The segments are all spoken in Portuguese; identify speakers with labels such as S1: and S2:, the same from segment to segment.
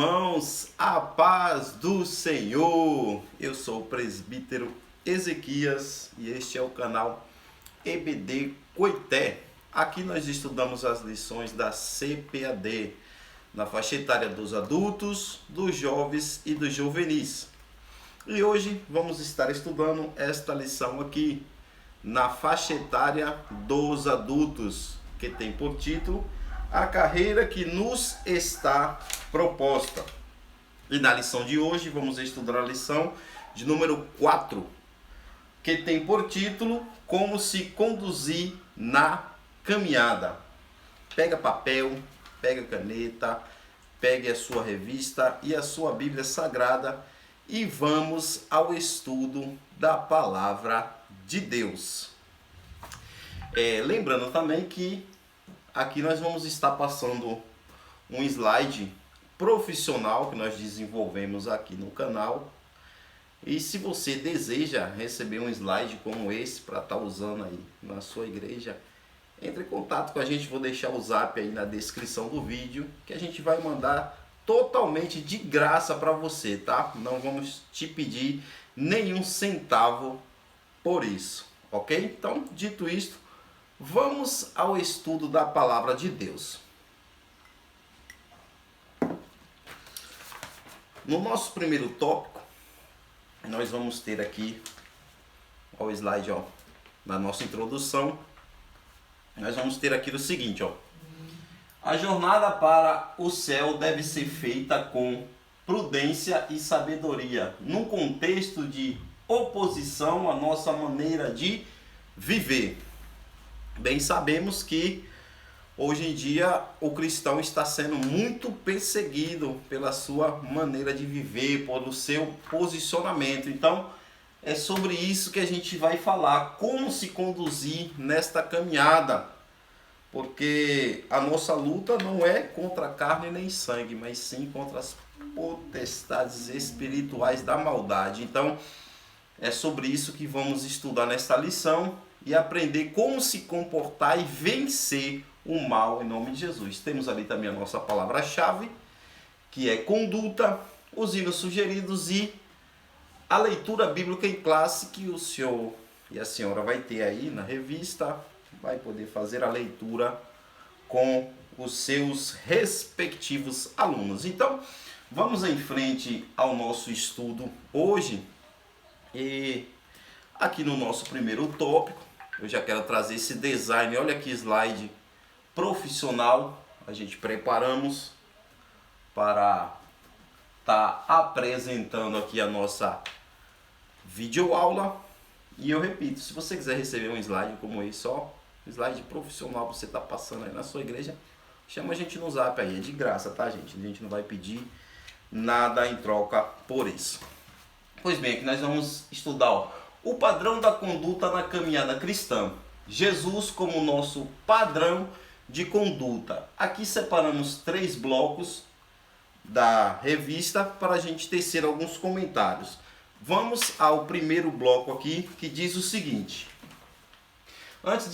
S1: irmãos, a paz do Senhor. Eu sou o presbítero Ezequias e este é o canal EBD Coité. Aqui nós estudamos as lições da CPAD, na faixa etária dos adultos, dos jovens e dos juvenis. E hoje vamos estar estudando esta lição aqui, na faixa etária dos adultos, que tem por título A Carreira que nos está proposta. E na lição de hoje vamos estudar a lição de número 4, que tem por título Como se conduzir na caminhada. Pega papel, pega caneta, pegue a sua revista e a sua Bíblia Sagrada e vamos ao estudo da Palavra de Deus. Lembrando também que aqui nós vamos estar passando um slide profissional que nós desenvolvemos aqui no canal. E se você deseja receber um slide como esse para estar usando aí na sua igreja, entre em contato com a gente, vou deixar o zap aí na descrição do vídeo, que a gente vai mandar totalmente de graça para você, tá? Não vamos te pedir nenhum centavo por isso, ok? Então, dito isto, vamos ao estudo da Palavra de Deus. No nosso primeiro tópico, nós vamos ter aqui, ó, o slide, ó, na nossa introdução, nós vamos ter aqui o seguinte, ó. A jornada para o céu deve ser feita com prudência e sabedoria, num contexto de oposição à nossa maneira de viver. Bem sabemos que hoje em dia o cristão está sendo muito perseguido pela sua maneira de viver, pelo seu posicionamento. Então é sobre isso que a gente vai falar, como se conduzir nesta caminhada, porque a nossa luta não é contra carne nem sangue, mas sim contra as potestades espirituais da maldade. Então é sobre isso que vamos estudar nesta lição e aprender como se comportar e vencer o mal em nome de Jesus. Temos ali também a nossa palavra-chave, que é conduta, os hinos sugeridos e a leitura bíblica em classe que o senhor e a senhora vai ter aí na revista, vai poder fazer a leitura com os seus respectivos alunos. Então, vamos em frente ao nosso estudo hoje. E aqui no nosso primeiro tópico, eu já quero trazer esse design, olha que slide profissional a gente preparamos para estar apresentando aqui a nossa videoaula. E eu repito, se você quiser receber um slide como esse, ó, slide profissional, você está passando aí na sua igreja, chama a gente no zap aí, é de graça, tá, gente? A gente não vai pedir nada em troca por isso. Pois bem, aqui nós vamos estudar, ó, o padrão da conduta na caminhada cristã. Jesus como nosso padrão de conduta. Aqui separamos 3 blocos da revista para a gente tecer alguns comentários. Vamos ao primeiro bloco aqui, que diz o seguinte: antes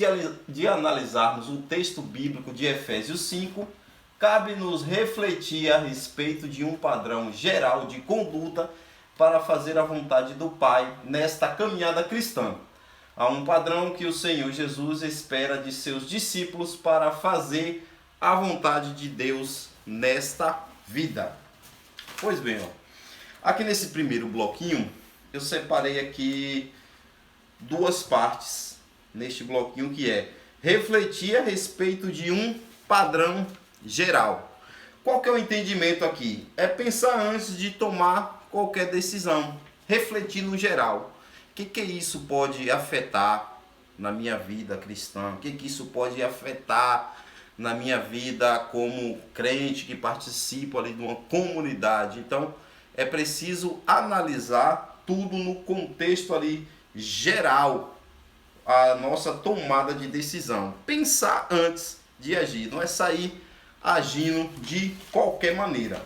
S1: de analisarmos o texto bíblico de Efésios 5, cabe-nos refletir a respeito de um padrão geral de conduta para fazer a vontade do Pai nesta caminhada cristã. Há um padrão que o Senhor Jesus espera de seus discípulos para fazer a vontade de Deus nesta vida. Pois bem, ó, aqui nesse primeiro bloquinho, eu separei aqui 2 partes neste bloquinho, que é refletir a respeito de um padrão geral. Qual que é o entendimento aqui? É pensar antes de tomar qualquer decisão, refletir no geral. O que isso pode afetar na minha vida cristã? O que isso pode afetar na minha vida como crente que participa ali de uma comunidade? Então, é preciso analisar tudo no contexto ali geral, a nossa tomada de decisão. Pensar antes de agir, não é sair agindo de qualquer maneira.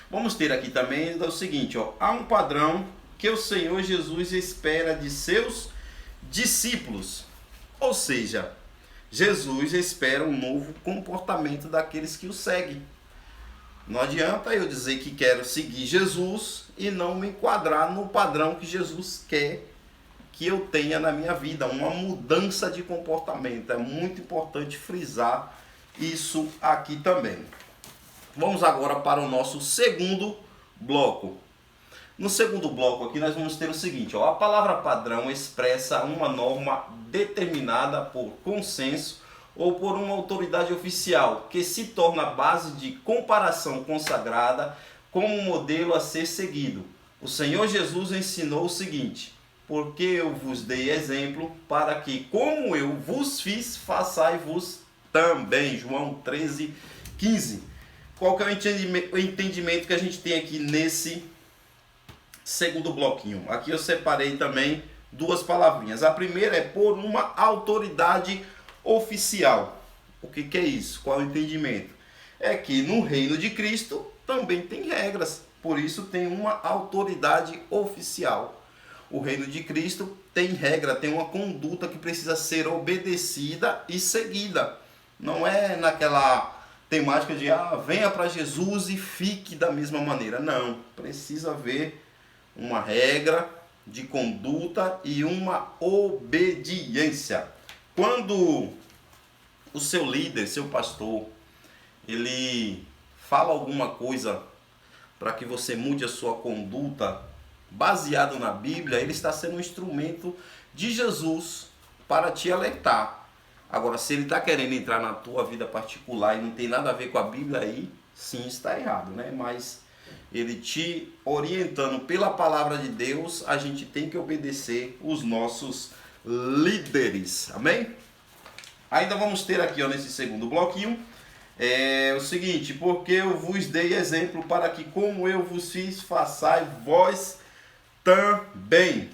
S1: Vamos ter aqui também o seguinte, ó, há um padrão que o Senhor Jesus espera de seus discípulos. Ou seja, Jesus espera um novo comportamento daqueles que o seguem. Não adianta eu dizer que quero seguir Jesus e não me enquadrar no padrão que Jesus quer que eu tenha na minha vida, uma mudança de comportamento. É muito importante frisar isso aqui também. Vamos agora para o nosso segundo bloco. No segundo bloco aqui nós vamos ter o seguinte, ó, a palavra padrão expressa uma norma determinada por consenso ou por uma autoridade oficial, que se torna a base de comparação consagrada como modelo a ser seguido. O Senhor Jesus ensinou o seguinte: porque eu vos dei exemplo, para que, como eu vos fiz, façai-vos também. João 13:15. Qual que é o entendimento que a gente tem aqui nesse segundo bloquinho? Aqui eu separei também duas palavrinhas. A primeira é por uma autoridade oficial. O que é isso? Qual é o entendimento? É que no reino de Cristo também tem regras, por isso tem uma autoridade oficial. O reino de Cristo tem regra, tem uma conduta que precisa ser obedecida e seguida. Não é naquela temática de venha para Jesus e fique da mesma maneira. Não, precisa haver uma regra de conduta e uma obediência. Quando o seu líder, seu pastor, ele fala alguma coisa para que você mude a sua conduta baseado na Bíblia, ele está sendo um instrumento de Jesus para te alertar. Agora, se ele está querendo entrar na tua vida particular e não tem nada a ver com a Bíblia, aí sim está errado, né? Mas ele te orientando pela palavra de Deus, a gente tem que obedecer os nossos líderes, amém? Ainda vamos ter aqui, ó, nesse segundo bloquinho, o seguinte: porque eu vos dei exemplo para que, como eu vos fiz, façai vós também.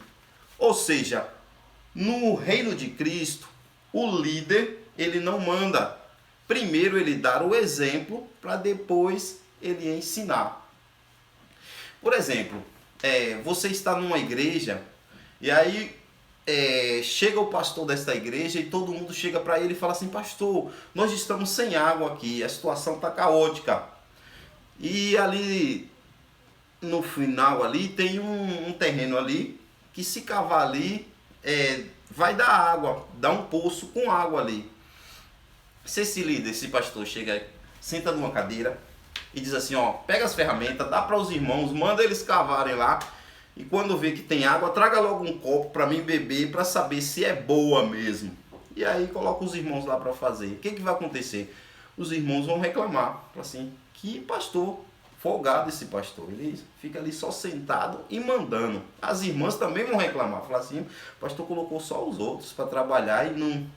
S1: Ou seja, no reino de Cristo, o líder, ele não manda. Primeiro ele dá o exemplo para depois ele ensinar. Por exemplo, você está numa igreja e aí chega o pastor desta igreja e todo mundo chega para ele e fala assim: pastor, nós estamos sem água aqui, a situação está caótica. E ali no final ali tem um terreno ali que, se cavar ali, vai dar água, dá um poço com água ali. Se esse líder, esse pastor chega, senta numa cadeira e diz assim: ó, pega as ferramentas, dá para os irmãos, manda eles cavarem lá, e quando vê que tem água, traga logo um copo para mim beber, para saber se é boa mesmo. E aí coloca os irmãos lá para fazer. O que vai acontecer? Os irmãos vão reclamar, assim: que pastor folgado esse pastor, ele fica ali só sentado e mandando. As irmãs também vão reclamar, falar assim: o pastor colocou só os outros para trabalhar e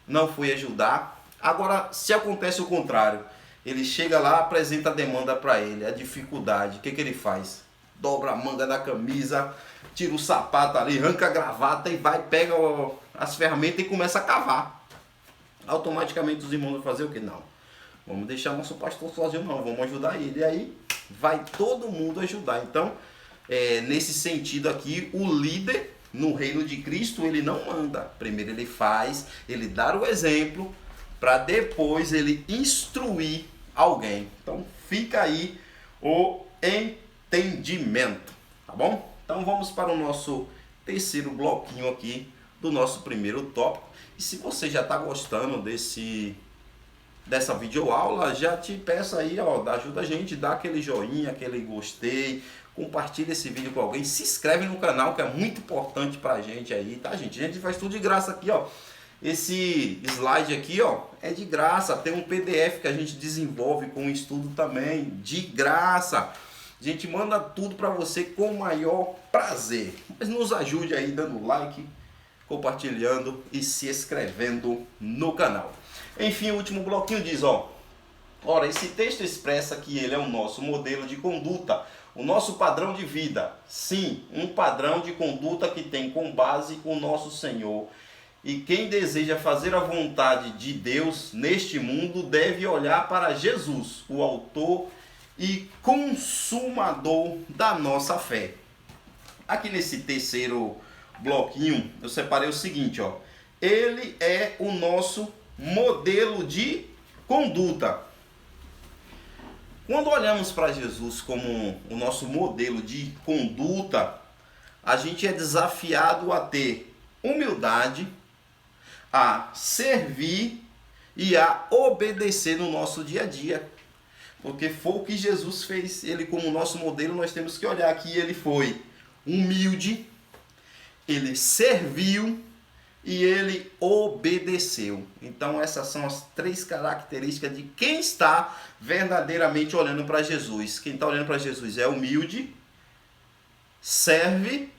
S1: não foi ajudar. Agora, se acontece o contrário, ele chega lá, apresenta a demanda para ele, a dificuldade, o que ele faz? Dobra a manga da camisa, tira o sapato ali, arranca a gravata e vai, pega as ferramentas e começa a cavar. Automaticamente os irmãos vão fazer o que? Não, vamos deixar nosso pastor sozinho, não, vamos ajudar ele. E aí vai todo mundo ajudar. Então, nesse sentido aqui, o líder no reino de Cristo, ele não manda. Primeiro ele faz, ele dá o exemplo, para depois ele instruir alguém. Então fica aí o entendimento, tá bom? Então vamos para o nosso terceiro bloquinho aqui do nosso primeiro tópico. E se você já está gostando dessa videoaula, já te peço aí, ó, ajuda a gente, dá aquele joinha, aquele gostei, compartilha esse vídeo com alguém, se inscreve no canal, que é muito importante pra gente aí, tá, gente? A gente faz tudo de graça aqui, ó. Esse slide aqui, ó, é de graça. Tem um PDF que a gente desenvolve com estudo também, de graça. A gente manda tudo para você com o maior prazer. Mas nos ajude aí dando like, compartilhando e se inscrevendo no canal. Enfim, o último bloquinho diz, ó: ora, esse texto expressa que ele é o nosso modelo de conduta, o nosso padrão de vida. Sim, um padrão de conduta que tem como base o nosso Senhor. E quem deseja fazer a vontade de Deus neste mundo deve olhar para Jesus, o autor e consumador da nossa fé. Aqui nesse terceiro bloquinho eu separei o seguinte, ó: ele é o nosso modelo de conduta. Quando olhamos para Jesus como o nosso modelo de conduta, a gente é desafiado a ter humildade, a servir e a obedecer no nosso dia a dia. Porque foi o que Jesus fez. Ele, como nosso modelo, nós temos que olhar que ele foi humilde, ele serviu e ele obedeceu. Então essas são as 3 características de quem está verdadeiramente olhando para Jesus. Quem está olhando para Jesus é humilde, serve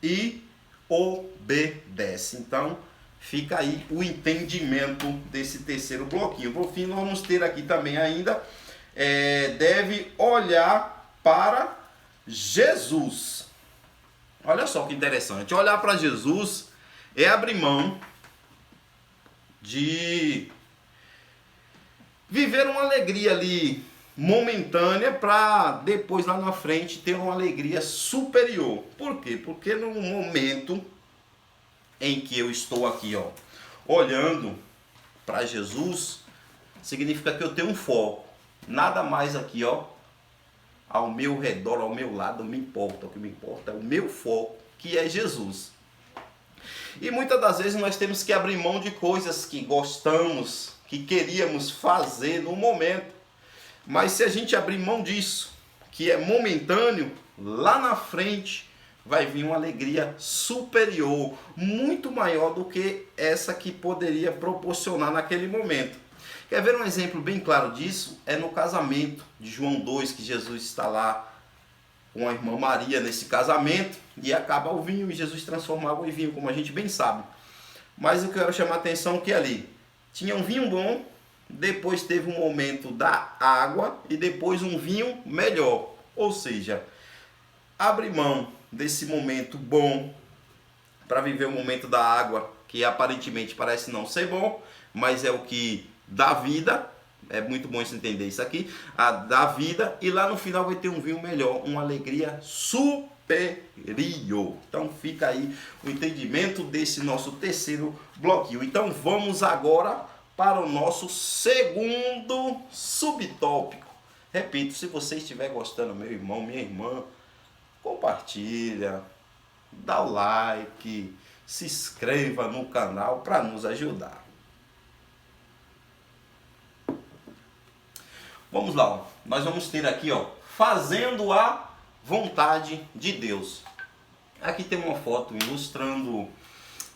S1: e obedece. Então fica aí o entendimento desse terceiro bloquinho. Por fim, nós vamos ter aqui também ainda, deve olhar para Jesus. Olha só que interessante. Olhar para Jesus é abrir mão de viver uma alegria ali momentânea para depois lá na frente ter uma alegria superior. Por quê? Porque no momento em que eu estou aqui, olhando para Jesus, significa que eu tenho um foco. Nada mais aqui, ao meu redor, ao meu lado, me importa. O que me importa é o meu foco, que é Jesus. E muitas das vezes nós temos que abrir mão de coisas que gostamos, que queríamos fazer no momento. Mas se a gente abrir mão disso, que é momentâneo, lá na frente vai vir uma alegria superior, muito maior do que essa que poderia proporcionar naquele momento. Quer ver um exemplo bem claro disso? É no casamento de João 2, que Jesus está lá com a irmã Maria nesse casamento e acaba o vinho e Jesus transforma água em vinho, como a gente bem sabe. Mas eu quero chamar a atenção que ali tinha um vinho bom, depois teve um momento da água e depois um vinho melhor. Ou seja, abre mão desse momento bom para viver o momento da água, que aparentemente parece não ser bom, mas é o que dá vida. É muito bom você entender isso aqui, da vida, e lá no final vai ter um vinho melhor, uma alegria superior. Então fica aí o entendimento desse nosso terceiro bloquinho. Então vamos agora para o nosso segundo subtópico. Repito, se você estiver gostando, meu irmão, minha irmã, compartilha, dá o like, se inscreva no canal para nos ajudar. Vamos lá, nós vamos ter aqui, fazendo a vontade de Deus. Aqui tem uma foto ilustrando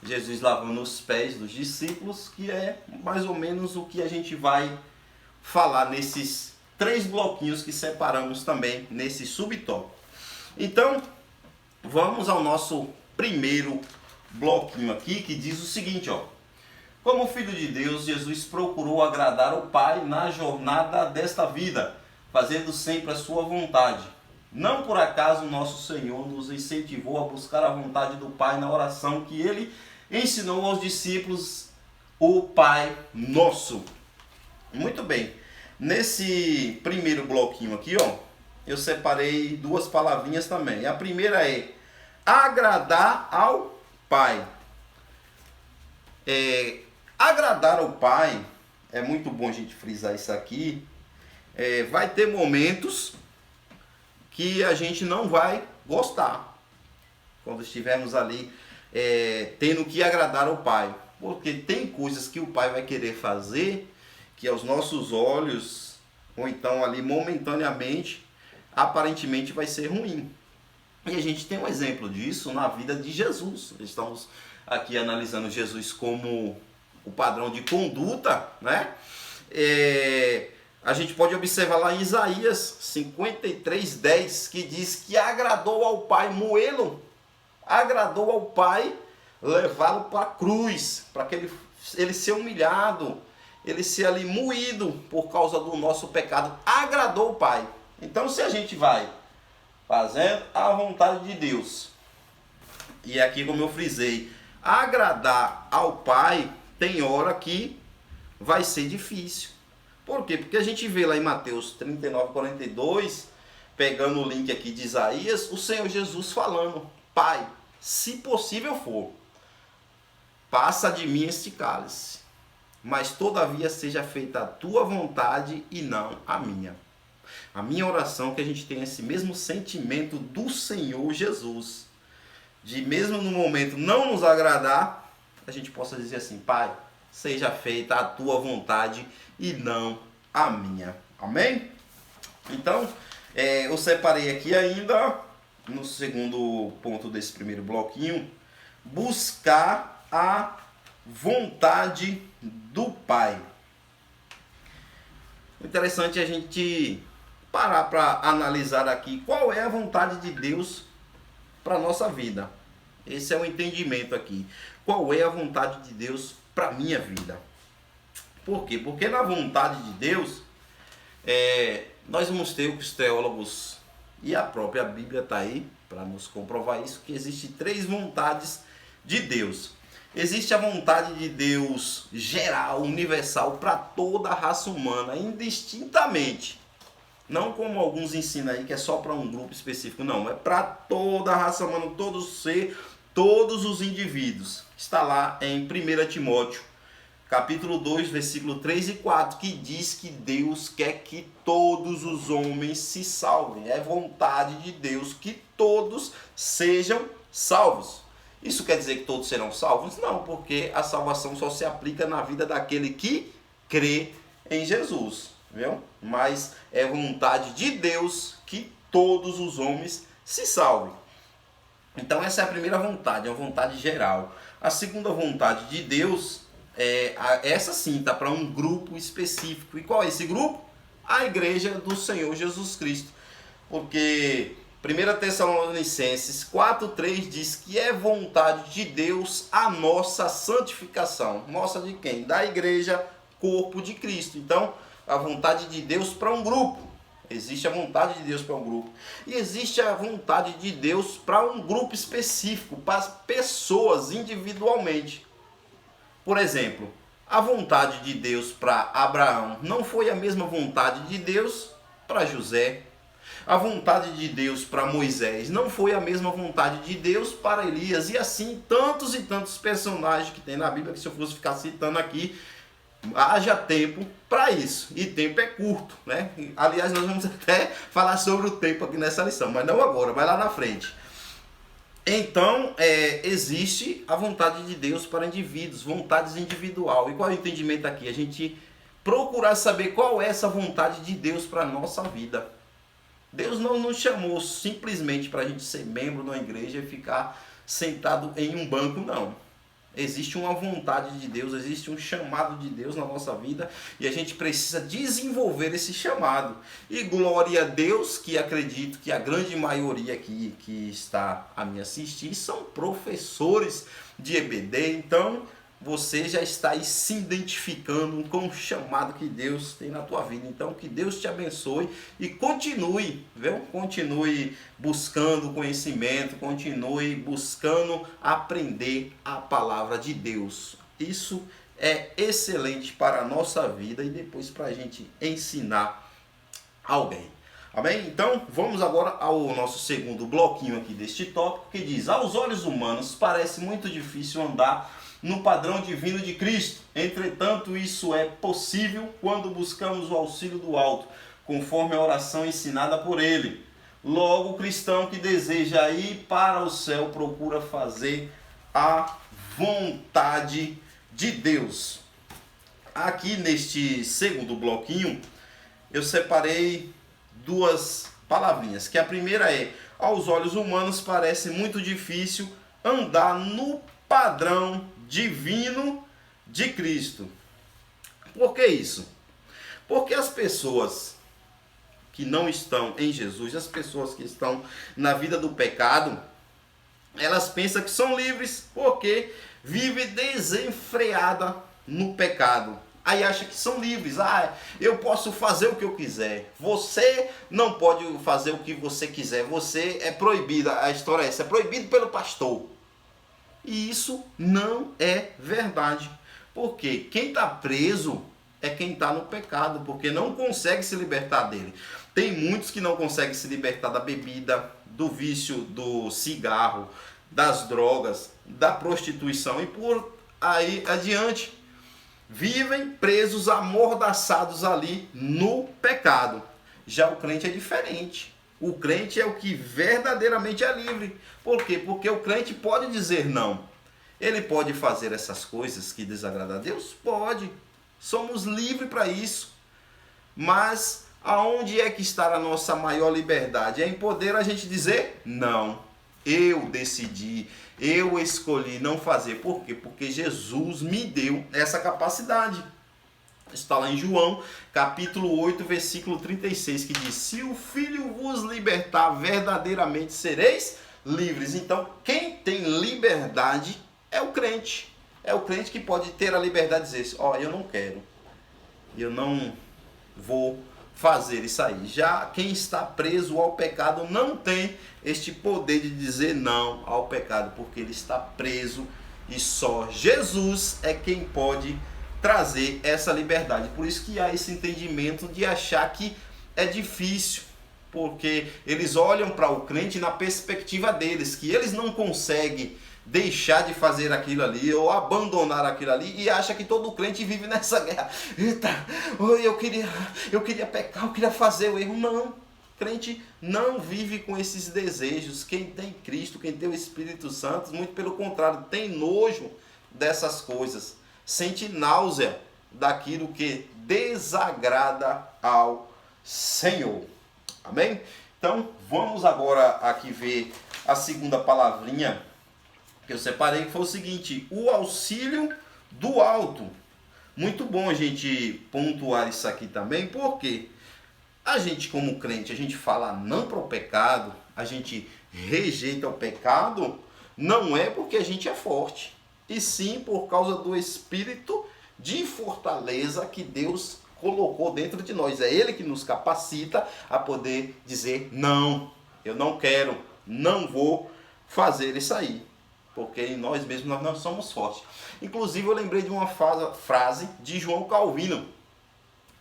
S1: Jesus lavando os pés dos discípulos, que é mais ou menos o que a gente vai falar nesses 3 bloquinhos que separamos também nesse subtópico. Então, vamos ao nosso primeiro bloquinho aqui, que diz o seguinte, Como Filho de Deus, Jesus procurou agradar o Pai na jornada desta vida, fazendo sempre a sua vontade. Não por acaso nosso Senhor nos incentivou a buscar a vontade do Pai na oração que Ele ensinou aos discípulos, o Pai Nosso. Muito bem, nesse primeiro bloquinho aqui, eu separei 2 palavrinhas também. A primeira é agradar ao Pai. Agradar ao Pai, é muito bom a gente frisar isso aqui, vai ter momentos que a gente não vai gostar, quando estivermos ali tendo que agradar ao Pai, porque tem coisas que o Pai vai querer fazer, que aos nossos olhos, ou então ali momentaneamente, aparentemente vai ser ruim. E a gente tem um exemplo disso na vida de Jesus. Estamos aqui analisando Jesus como o padrão de conduta, né? A gente pode observar lá em Isaías 53:10, que diz que agradou ao Pai moê-lo, agradou ao Pai levá-lo para a cruz, para que ele ser humilhado, ele ser ali moído por causa do nosso pecado. Agradou o Pai. Então, se a gente vai fazendo a vontade de Deus, e aqui como eu frisei, agradar ao Pai, tem hora que vai ser difícil. Por quê? Porque a gente vê lá em Mateus 39:42, pegando o link aqui de Isaías, o Senhor Jesus falando: Pai, se possível for, passa de mim este cálice, mas todavia seja feita a tua vontade e não a minha. A minha oração é que a gente tenha esse mesmo sentimento do Senhor Jesus. De mesmo no momento não nos agradar, a gente possa dizer assim: Pai, seja feita a tua vontade e não a minha. Amém? Então, eu separei aqui ainda, no segundo ponto desse primeiro bloquinho, buscar a vontade do Pai. O interessante é a gente parar para analisar aqui qual é a vontade de Deus para a nossa vida. Esse é o entendimento aqui. Qual é a vontade de Deus para a minha vida? Por quê? Porque na vontade de Deus, nós vamos ter os teólogos, e a própria Bíblia está aí para nos comprovar isso, que existem 3 vontades de Deus. Existe a vontade de Deus geral, universal, para toda a raça humana, indistintamente. Não como alguns ensinam aí, que é só para um grupo específico. Não, é para toda a raça humana, todo ser, todos os indivíduos. Está lá em 1 Timóteo, capítulo 2, versículo 3 e 4, que diz que Deus quer que todos os homens se salvem. É vontade de Deus que todos sejam salvos. Isso quer dizer que todos serão salvos? Não, porque a salvação só se aplica na vida daquele que crê em Jesus, viu? Mas é vontade de Deus que todos os homens se salvem. Então essa é a primeira vontade, é uma vontade geral. A segunda vontade de Deus, essa sim, está para um grupo específico. E qual é esse grupo? A igreja do Senhor Jesus Cristo. Porque 1 Tessalonicenses 4,3 diz que é vontade de Deus a nossa santificação. Nossa de quem? Da igreja, corpo de Cristo. Então, a vontade de Deus para um grupo. Existe a vontade de Deus para um grupo. E existe a vontade de Deus para um grupo específico, para as pessoas individualmente. Por exemplo, a vontade de Deus para Abraão não foi a mesma vontade de Deus para José. A vontade de Deus para Moisés não foi a mesma vontade de Deus para Elias. E assim, tantos e tantos personagens que tem na Bíblia, que se eu fosse ficar citando aqui, haja tempo para isso. E tempo é curto, né? Aliás, nós vamos até falar sobre o tempo aqui nessa lição, mas não agora, vai lá na frente. Então, existe a vontade de Deus para indivíduos, vontades individual. E qual é o entendimento aqui? A gente procurar saber qual é essa vontade de Deus para a nossa vida. Deus não nos chamou simplesmente para a gente ser membro de uma igreja e ficar sentado em um banco, não. Existe uma vontade de Deus, existe um chamado de Deus na nossa vida e a gente precisa desenvolver esse chamado. E glória a Deus que acredito que a grande maioria aqui que está a me assistir são professores de EBD, então você já está aí se identificando com o chamado que Deus tem na tua vida. Então que Deus te abençoe e continue, viu? Continue buscando conhecimento, continue buscando aprender a palavra de Deus. Isso é excelente para a nossa vida e depois para a gente ensinar alguém. Amém? Então vamos agora ao nosso segundo bloquinho aqui deste tópico, que diz: aos olhos humanos parece muito difícil andar no padrão divino de Cristo. Entretanto, isso é possível quando buscamos o auxílio do alto, conforme a oração ensinada por ele. Logo, o cristão que deseja ir para o céu procura fazer a vontade de Deus. Aqui neste segundo bloquinho, eu separei 2 palavrinhas, que a primeira é: aos olhos humanos parece muito difícil andar no padrão divino de Cristo. Por que isso? Porque as pessoas que não estão em Jesus, as pessoas que estão na vida do pecado, elas pensam que são livres porque vivem desenfreada no pecado. Aí acha que são livres. Eu posso fazer o que eu quiser. Você não pode fazer o que você quiser. Você é proibido. A história é essa: é proibido pelo pastor. E isso não é verdade. Porque quem está preso é quem está no pecado, porque não consegue se libertar dele. Tem muitos que não conseguem se libertar da bebida, do vício do cigarro, das drogas, da prostituição e por aí adiante. Vivem presos, amordaçados ali no pecado. Já o crente é diferente. O crente é o que verdadeiramente é livre. Por quê? Porque o crente pode dizer não. Ele pode fazer essas coisas que desagradam a Deus? Pode. Somos livres para isso. Mas aonde é que está a nossa maior liberdade? É em poder a gente dizer não. Eu decidi, eu escolhi não fazer. Por quê? Porque Jesus me deu essa capacidade. Está lá em João, capítulo 8, versículo 36, que diz: se o Filho vos libertar, verdadeiramente sereis livres. Então, quem tem liberdade é o crente. É o crente que pode ter a liberdade de dizer: ó, eu não quero, eu não vou fazer isso aí. Já quem está preso ao pecado não tem este poder de dizer não ao pecado, porque ele está preso e só Jesus é quem pode trazer essa liberdade. Por isso que há esse entendimento de achar que é difícil, porque eles olham para o crente na perspectiva deles, que eles não conseguem deixar de fazer aquilo ali ou abandonar aquilo ali, e acha que todo crente vive nessa guerra. Eita, eu queria pecar, eu queria fazer o erro. Não, crente não vive com esses desejos. Quem tem Cristo, quem tem o Espírito Santo, muito pelo contrário, tem nojo dessas coisas, sente náusea daquilo que desagrada ao Senhor. Amém? Então vamos agora aqui ver a segunda palavrinha que eu separei, que foi o seguinte: o auxílio do alto. Muito bom a gente pontuar isso aqui também, porque a gente como crente, a gente fala não para o pecado, a gente rejeita o pecado, não é porque a gente é forte, e sim por causa do espírito de fortaleza que Deus colocou dentro de nós. É Ele que nos capacita a poder dizer não, eu não quero, não vou fazer isso aí. Porque em nós mesmos nós não somos fortes. Inclusive eu lembrei de uma frase de João Calvino.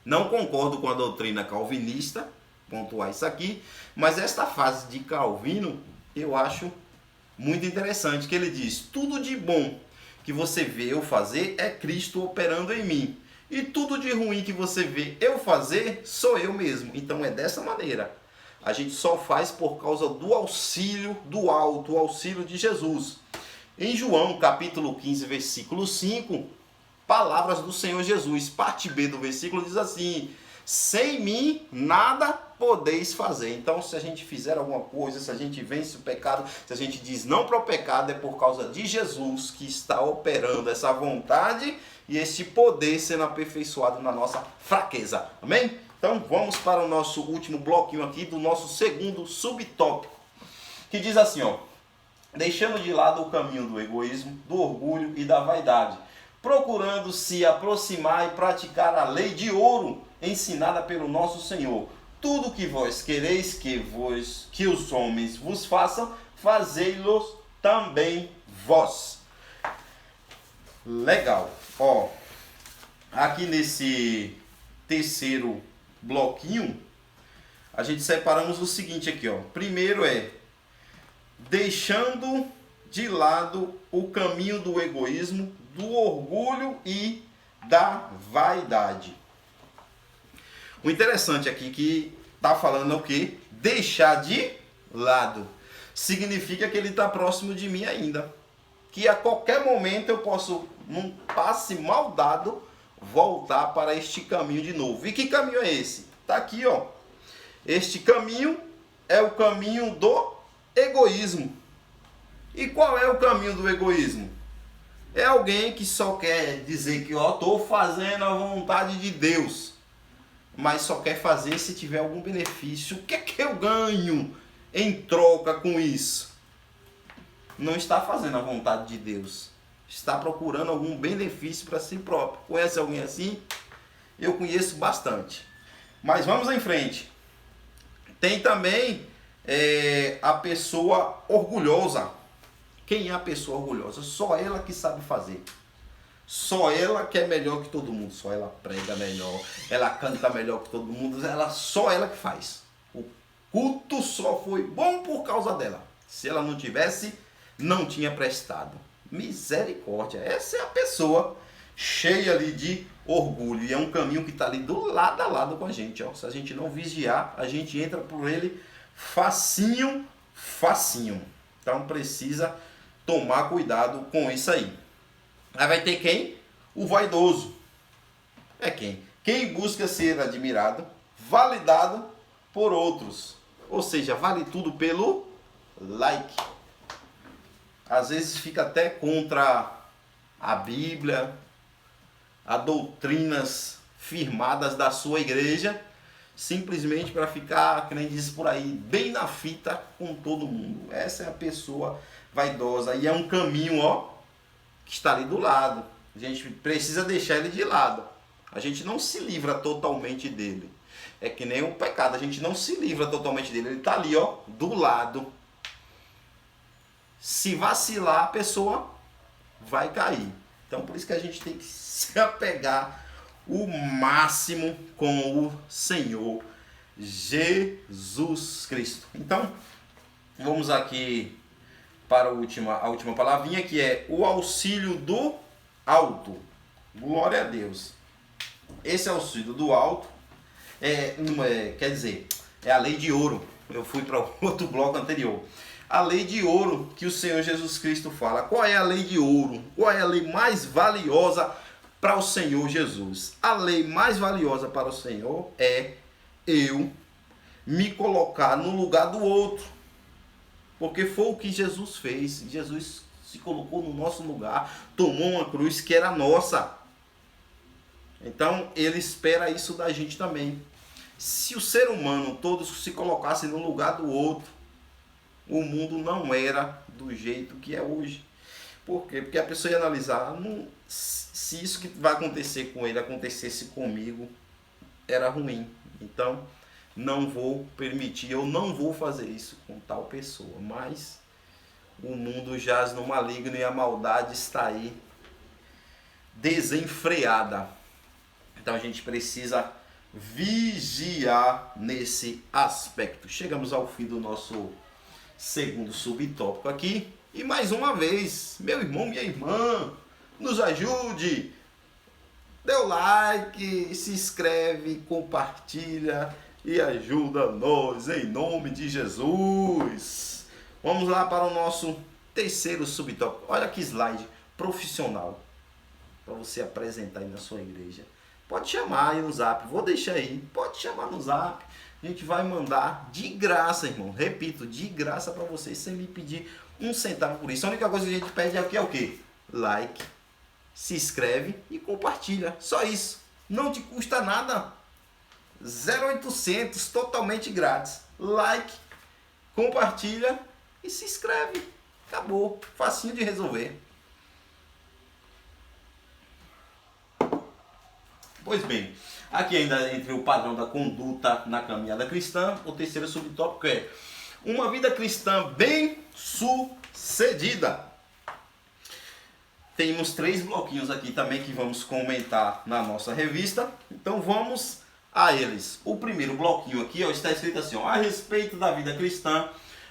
S1: Não concordo com a doutrina calvinista, pontuar isso aqui, mas esta frase de Calvino eu acho muito interessante, que ele diz: tudo de bom que você vê eu fazer é Cristo operando em mim. E tudo de ruim que você vê eu fazer sou eu mesmo. Então é dessa maneira. A gente só faz por causa do auxílio do alto, o auxílio de Jesus. Em João, capítulo 15, versículo 5, palavras do Senhor Jesus, parte B do versículo diz assim: sem mim nada podeis fazer. Então, se a gente fizer alguma coisa, se a gente vence o pecado, se a gente diz não para o pecado, é por causa de Jesus que está operando essa vontade e este poder sendo aperfeiçoado na nossa fraqueza. Amém? Então, vamos para o nosso último bloquinho aqui do nosso segundo subtópico, que diz assim, ó: deixando de lado o caminho do egoísmo, do orgulho e da vaidade, procurando se aproximar e praticar a lei de ouro ensinada pelo nosso Senhor. Tudo que vós quereis que os homens vos façam, fazei-los também vós. Legal. Ó, aqui nesse terceiro bloquinho, a gente separamos o seguinte aqui, ó. Primeiro é deixando de lado o caminho do egoísmo, do orgulho e da vaidade. O interessante aqui que está falando é o que? Deixar de lado. Significa que ele está próximo de mim ainda. Que a qualquer momento eu posso, num passe mal dado, voltar para este caminho de novo. E que caminho é esse? Está aqui, ó. Este caminho é o caminho do egoísmo. E qual é o caminho do egoísmo? É alguém que só quer dizer que estou fazendo a vontade de Deus, mas só quer fazer se tiver algum benefício. O que é que eu ganho em troca com isso? Não está fazendo a vontade de Deus, está procurando algum benefício para si próprio. Conhece alguém assim? Eu conheço bastante. Mas vamos em frente. Tem também a pessoa orgulhosa. Quem é a pessoa orgulhosa? Só ela que sabe fazer. Só ela que é melhor que todo mundo. Só ela prega melhor. Ela canta melhor que todo mundo. Só ela que faz. O culto só foi bom por causa dela. Se ela não tivesse, não tinha prestado. Misericórdia. Essa é a pessoa cheia ali de orgulho. E é um caminho que está ali do lado a lado com a gente. Ó. Se a gente não vigiar, a gente entra por ele facinho, facinho. Então precisa tomar cuidado com isso aí. Aí vai ter quem? O vaidoso. É quem? Quem busca ser admirado, validado por outros. Ou seja, vale tudo pelo like. Às vezes fica até contra a Bíblia, a doutrinas firmadas da sua igreja, simplesmente para ficar, que nem diz por aí, bem na fita com todo mundo. Essa é a pessoa vaidosa e é um caminho, ó, que está ali do lado. A gente precisa deixar ele de lado. A gente não se livra totalmente dele. É que nem o pecado, a gente não se livra totalmente dele. Ele está ali, ó, do lado. Se vacilar, a pessoa vai cair. Então, por isso que a gente tem que se apegar o máximo com o Senhor Jesus Cristo. Então, vamos aqui para a última palavrinha, que é o auxílio do alto. Glória a Deus. Esse auxílio do alto quer dizer, é a lei de ouro. Eu fui para outro bloco anterior. A lei de ouro que o Senhor Jesus Cristo fala. Qual é a lei de ouro? Qual é a lei mais valiosa para o Senhor Jesus? A lei mais valiosa para o Senhor é eu me colocar no lugar do outro. Porque foi o que Jesus fez. Jesus se colocou no nosso lugar, tomou uma cruz que era nossa. Então ele espera isso da gente também. Se o ser humano todos se colocassem no lugar do outro, o mundo não era do jeito que é hoje. Por quê? Porque a pessoa ia analisar, se isso que vai acontecer com ele acontecesse comigo, era ruim. Então, não vou permitir, eu não vou fazer isso com tal pessoa. Mas o mundo jaz no maligno e a maldade está aí desenfreada. Então a gente precisa vigiar nesse aspecto. Chegamos ao fim do nosso segundo subtópico aqui. E mais uma vez, meu irmão, minha irmã, nos ajude. Dê o like, se inscreve, compartilha e ajuda nós em nome de Jesus. Vamos lá para o nosso terceiro subtópico. Olha que slide profissional para você apresentar aí na sua igreja. Pode chamar aí no zap, vou deixar aí, pode chamar no zap. A gente vai mandar de graça, irmão. Repito, de graça para vocês, sem me pedir um centavo por isso. A única coisa que a gente pede aqui é o quê? Like, se inscreve e compartilha. Só isso. Não te custa nada. 0800, totalmente grátis. Like, compartilha e se inscreve. Acabou. Facinho de resolver. Pois bem, aqui ainda entre o padrão da conduta na caminhada cristã, o terceiro subtópico é uma vida cristã bem sucedida. Temos 3 bloquinhos aqui também que vamos comentar na nossa revista. Então vamos a eles. O primeiro bloquinho aqui está escrito assim, a respeito da vida cristã,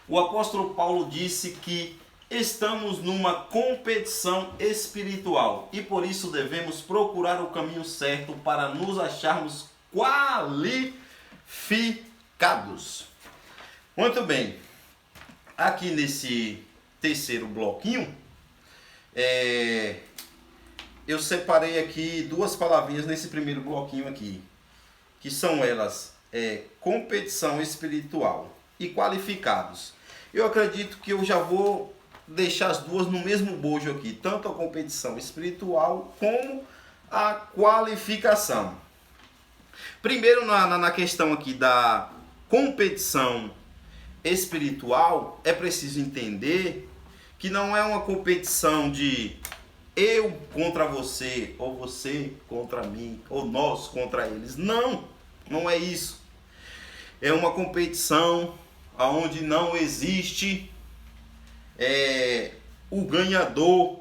S1: o apóstolo Paulo disse que estamos numa competição espiritual e por isso devemos procurar o caminho certo para nos acharmos qualificados. Muito bem, aqui nesse terceiro bloquinho, eu separei aqui 2 palavrinhas nesse primeiro bloquinho aqui, que são elas competição espiritual e qualificados. Eu acredito que eu já vou deixar as duas no mesmo bojo aqui, tanto a competição espiritual como a qualificação. Primeiro na questão aqui da competição espiritual, é preciso entender que não é uma competição de eu contra você, ou você contra mim, ou nós contra eles. Não, não é isso. É uma competição onde não existe o ganhador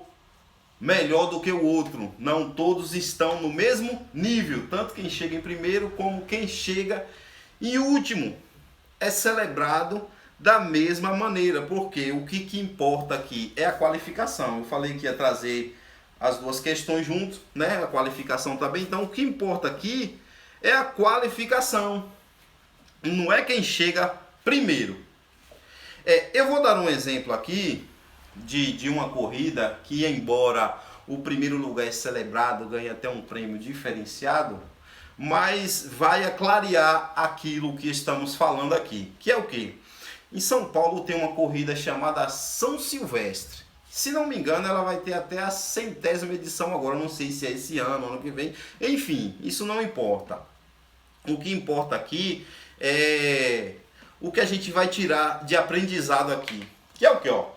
S1: melhor do que o outro. Não todos estão no mesmo nível, tanto quem chega em primeiro como quem chega em último é celebrado da mesma maneira, porque o que importa aqui é a qualificação. Eu falei que ia trazer as duas questões juntos, né? A qualificação também. Então o que importa aqui é a qualificação, não é quem chega primeiro. Eu vou dar um exemplo aqui de uma corrida que, embora o primeiro lugar é celebrado, ganha até um prêmio diferenciado, mas vai clarear aquilo que estamos falando aqui, que é o quê? Em São Paulo tem uma corrida chamada São Silvestre. Se não me engano, ela vai ter até a 100ª edição agora, não sei se é esse ano, ano que vem. Enfim, isso não importa. O que importa aqui é o que a gente vai tirar de aprendizado aqui. Que é o que, ó?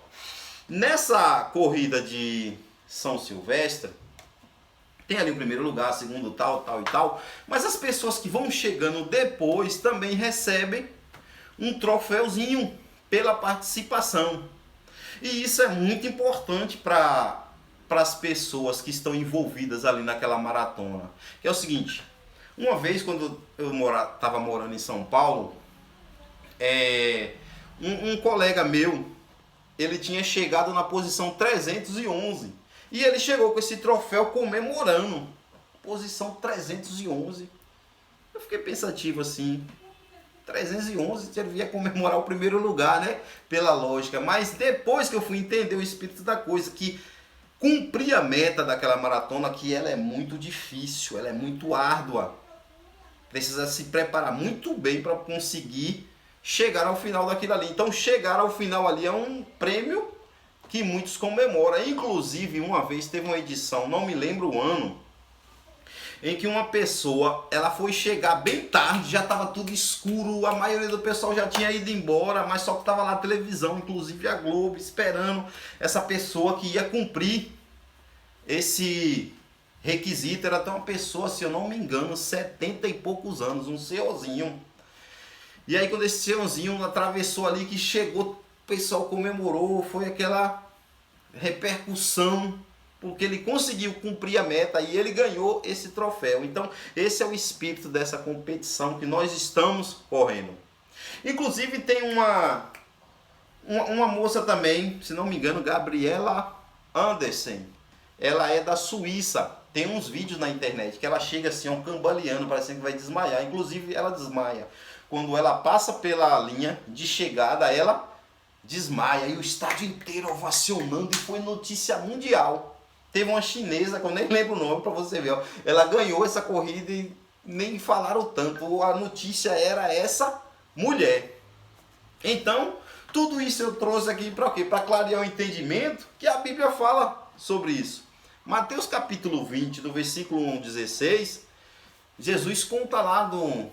S1: Nessa corrida de São Silvestre, tem ali o primeiro lugar, segundo tal, tal e tal. Mas as pessoas que vão chegando depois também recebem um troféuzinho pela participação. E isso é muito importante para as pessoas que estão envolvidas ali naquela maratona. Que é o seguinte, uma vez quando eu estava morando em São Paulo, um colega meu, ele tinha chegado na posição 311. E ele chegou com esse troféu comemorando. Posição 311. Eu fiquei pensativo assim. 311 devia comemorar o primeiro lugar, né? Pela lógica. Mas depois que eu fui entender o espírito da coisa, que cumprir a meta daquela maratona, que ela é muito difícil, ela é muito árdua. Precisa se preparar muito bem para conseguir chegar ao final daquilo ali. Então chegar ao final ali é um prêmio que muitos comemoram. Inclusive uma vez teve uma edição, não me lembro o ano, em que uma pessoa, ela foi chegar bem tarde, já estava tudo escuro, a maioria do pessoal já tinha ido embora, mas só que estava lá a televisão, inclusive a Globo, esperando essa pessoa que ia cumprir esse requisito. Era até uma pessoa, se eu não me engano, 70 e poucos anos, um senhorzinho. E aí quando esse senhorzinho atravessou ali, que chegou, o pessoal comemorou, foi aquela repercussão, porque ele conseguiu cumprir a meta e ele ganhou esse troféu. Então esse é o espírito dessa competição que nós estamos correndo. Inclusive tem uma moça também, se não me engano, Gabriela Andersen. Ela é da Suíça. Tem uns vídeos na internet que ela chega assim, ó, cambaleando, parecendo que vai desmaiar. Inclusive ela desmaia. Quando ela passa pela linha de chegada, ela desmaia. E o estádio inteiro ovacionando, e foi notícia mundial. Teve uma chinesa, que eu nem lembro o nome para você ver, ó. Ela ganhou essa corrida e nem falaram tanto. A notícia era essa mulher. Então, tudo isso eu trouxe aqui para quê? Para clarear o entendimento que a Bíblia fala sobre isso. Mateus capítulo 20, do versículo 1 ao 16, Jesus conta lá do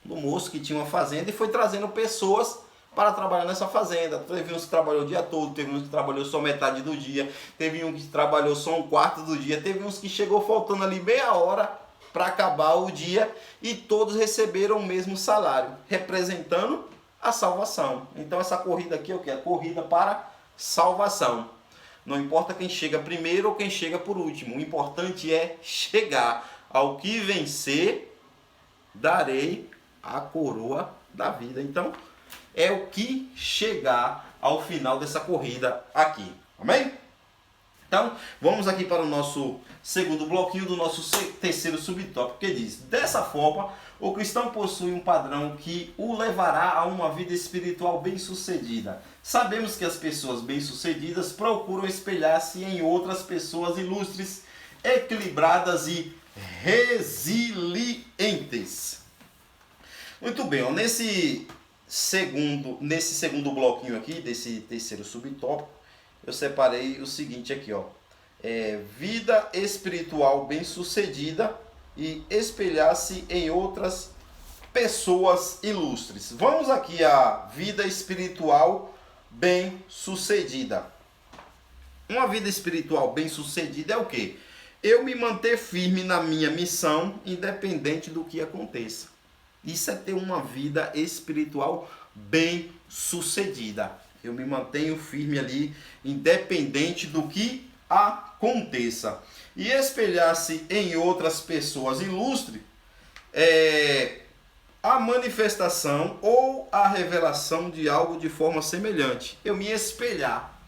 S1: moço que tinha uma fazenda e foi trazendo pessoas para trabalhar nessa fazenda. Teve uns que trabalhou o dia todo, teve uns que trabalhou só metade do dia, teve um que trabalhou só um quarto do dia, teve uns que chegou faltando ali meia hora para acabar o dia, e todos receberam o mesmo salário, representando a salvação. Então essa corrida aqui é o que? A corrida para salvação. Não importa quem chega primeiro ou quem chega por último, o importante é chegar. Ao que vencer, darei a coroa da vida. Então é o que chegar ao final dessa corrida aqui. Amém? Então, vamos aqui para o nosso segundo bloquinho do nosso terceiro subtópico, que diz: dessa forma, o cristão possui um padrão que o levará a uma vida espiritual bem-sucedida. Sabemos que as pessoas bem-sucedidas procuram espelhar-se em outras pessoas ilustres, equilibradas e resilientes. Muito bem, ó, nesse segundo bloquinho aqui, desse terceiro subtópico, eu separei o seguinte aqui, ó. Vida espiritual bem-sucedida e espelhar-se em outras pessoas ilustres. Vamos aqui à vida espiritual bem-sucedida. Uma vida espiritual bem-sucedida é o quê? Eu me manter firme na minha missão, independente do que aconteça. Isso é ter uma vida espiritual bem-sucedida. Eu me mantenho firme ali, independente do que aconteça. E espelhar-se em outras pessoas ilustres é a manifestação ou a revelação de algo de forma semelhante. Eu me espelhar.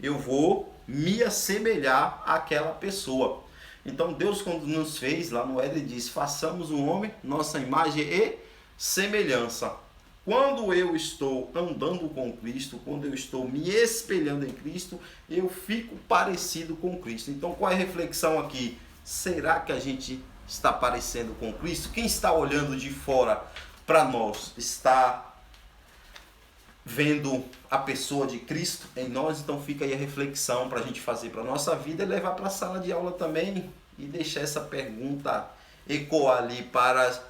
S1: Eu vou me assemelhar àquela pessoa. Então Deus, quando nos fez lá no Éden, diz: façamos o homem nossa imagem e semelhança. Quando eu estou andando com Cristo, quando eu estou me espelhando em Cristo, eu fico parecido com Cristo. Então, qual é a reflexão aqui? Será que a gente está parecendo com Cristo? Quem está olhando de fora para nós está vendo a pessoa de Cristo em nós? Então fica aí a reflexão para a gente fazer para a nossa vida e levar para a sala de aula também e deixar essa pergunta ecoar ali para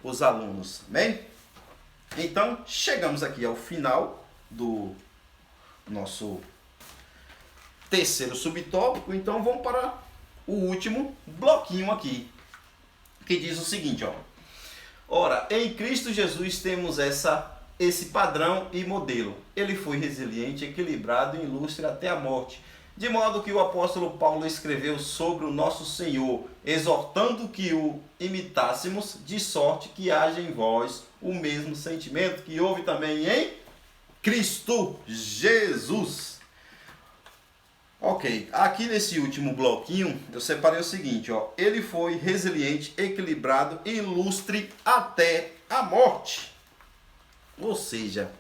S1: os alunos. Amém? Então chegamos aqui ao final do nosso terceiro subtópico. Então vamos para o último bloquinho aqui, que diz o seguinte, ó: ora, em Cristo Jesus temos esse padrão e modelo. Ele foi resiliente, equilibrado e ilustre até a morte, de modo que o apóstolo Paulo escreveu sobre o nosso Senhor, exortando que o imitássemos, de sorte que haja em vós o mesmo sentimento que houve também em Cristo Jesus. Ok, aqui nesse último bloquinho eu separei o seguinte, ó: ele foi resiliente, equilibrado e ilustre até a morte. Ou seja,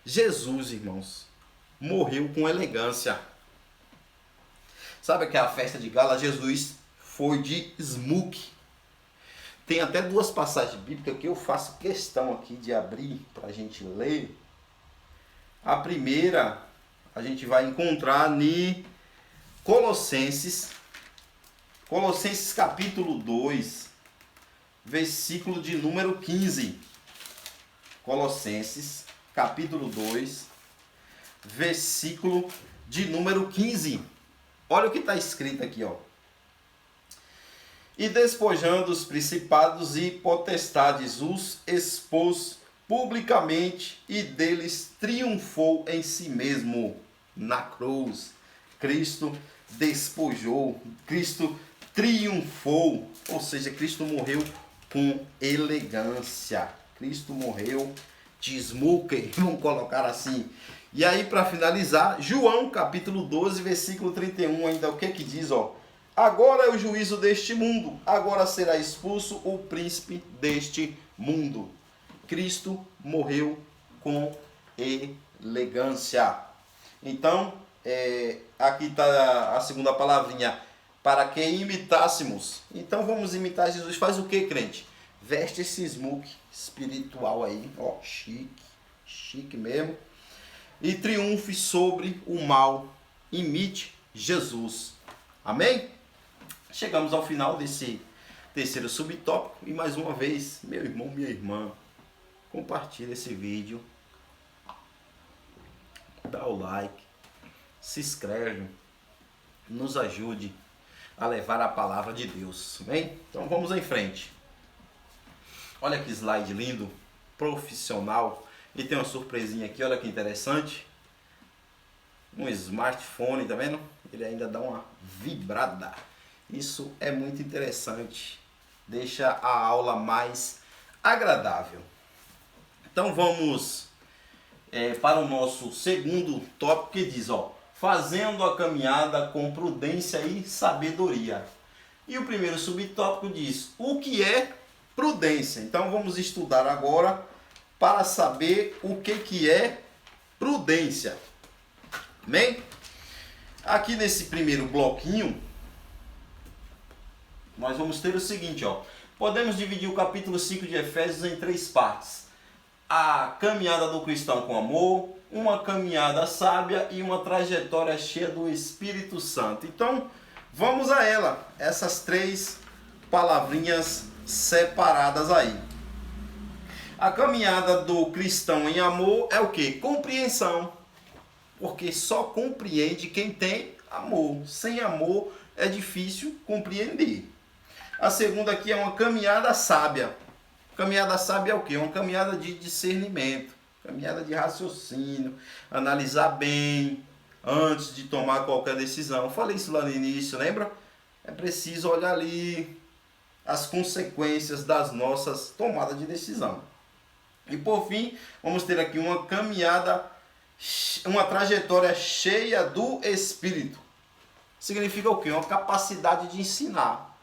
S1: Jesus, irmãos, morreu com elegância. Sabe aquela festa de gala? Jesus foi de smoke. Tem até duas passagens bíblicas que eu faço questão aqui de abrir para a gente ler. A primeira a gente vai encontrar em Colossenses capítulo 2, versículo de número 15. Colossenses capítulo 2, versículo de número 15. Olha o que está escrito aqui, ó: e despojando os principados e potestades, os expôs publicamente e deles triunfou em si mesmo na cruz. Cristo despojou, Cristo triunfou, ou seja, Cristo morreu com elegância. Cristo morreu de smoker, vamos colocar assim. E aí, para finalizar, João capítulo 12, versículo 31, ainda o que diz, ó: agora é o juízo deste mundo, agora será expulso o príncipe deste mundo. Cristo morreu com elegância. Então, aqui está a segunda palavrinha, para que imitássemos. Então vamos imitar Jesus. Faz o que, crente? Veste esse smoke espiritual aí, ó, chique mesmo. E triunfe sobre o mal. Imite Jesus. Amém? Chegamos ao final desse terceiro subtópico. E mais uma vez, meu irmão, minha irmã, compartilha esse vídeo. Dá o like. Se inscreve. Nos ajude a levar a palavra de Deus. Amém? Então vamos em frente. Olha que slide lindo. Profissional. E tem uma surpresinha aqui, olha que interessante. Um smartphone, tá vendo? Ele ainda dá uma vibrada. Isso é muito interessante. Deixa a aula mais agradável. Então vamos para o nosso segundo tópico, que diz, ó: fazendo a caminhada com prudência e sabedoria. E o primeiro subtópico diz: o que é prudência? Então vamos estudar agora para saber o que é prudência. Amém? Aqui nesse primeiro bloquinho, nós vamos ter o seguinte, ó: podemos dividir o capítulo 5 de Efésios em 3 partes. A caminhada do cristão com amor, uma caminhada sábia e uma trajetória cheia do Espírito Santo. Então, vamos a ela, essas 3 palavrinhas separadas aí. A caminhada do cristão em amor é o que? Compreensão. Porque só compreende quem tem amor. Sem amor é difícil compreender. A segunda aqui é uma caminhada sábia. Caminhada sábia é o que? Uma caminhada de discernimento. Caminhada de raciocínio. Analisar bem antes de tomar qualquer decisão. Eu falei isso lá no início, lembra? É preciso olhar ali as consequências das nossas tomadas de decisão. E por fim, vamos ter aqui uma caminhada uma trajetória cheia do Espírito. Significa o quê? Uma capacidade de ensinar.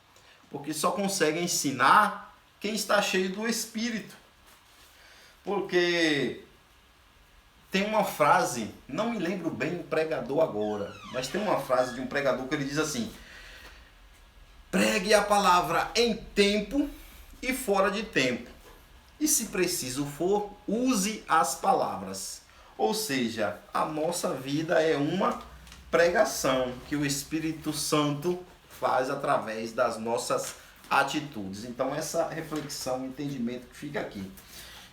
S1: Porque só consegue ensinar quem está cheio do Espírito. Porque tem uma frase, não me lembro bem o pregador agora, mas tem uma frase de um pregador que ele diz assim: pregue a palavra em tempo e fora de tempo. E se preciso for, use as palavras. Ou seja, a nossa vida é uma pregação que o Espírito Santo faz através das nossas atitudes. Então essa reflexão, entendimento que fica aqui.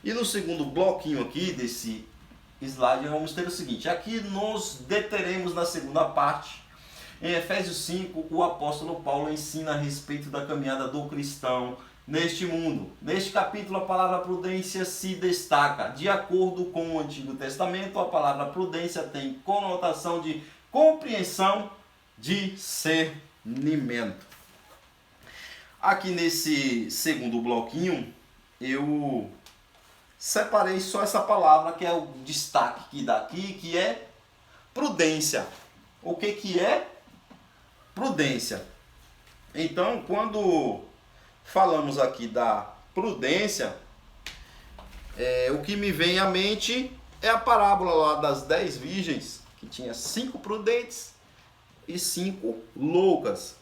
S1: E no segundo bloquinho aqui desse slide vamos ter o seguinte: aqui nos deteremos na segunda parte. Em Efésios 5, o apóstolo Paulo ensina a respeito da caminhada do cristão neste mundo. Neste capítulo, a palavra prudência se destaca. De acordo com o Antigo Testamento, a palavra prudência tem conotação de compreensão, discernimento. Aqui nesse segundo bloquinho, eu separei só essa palavra que é o destaque que dá aqui, que é prudência. O que é prudência? Então, quando falamos aqui da prudência, o que me vem à mente é a parábola lá das 10 virgens, que tinha 5 prudentes e 5 loucas.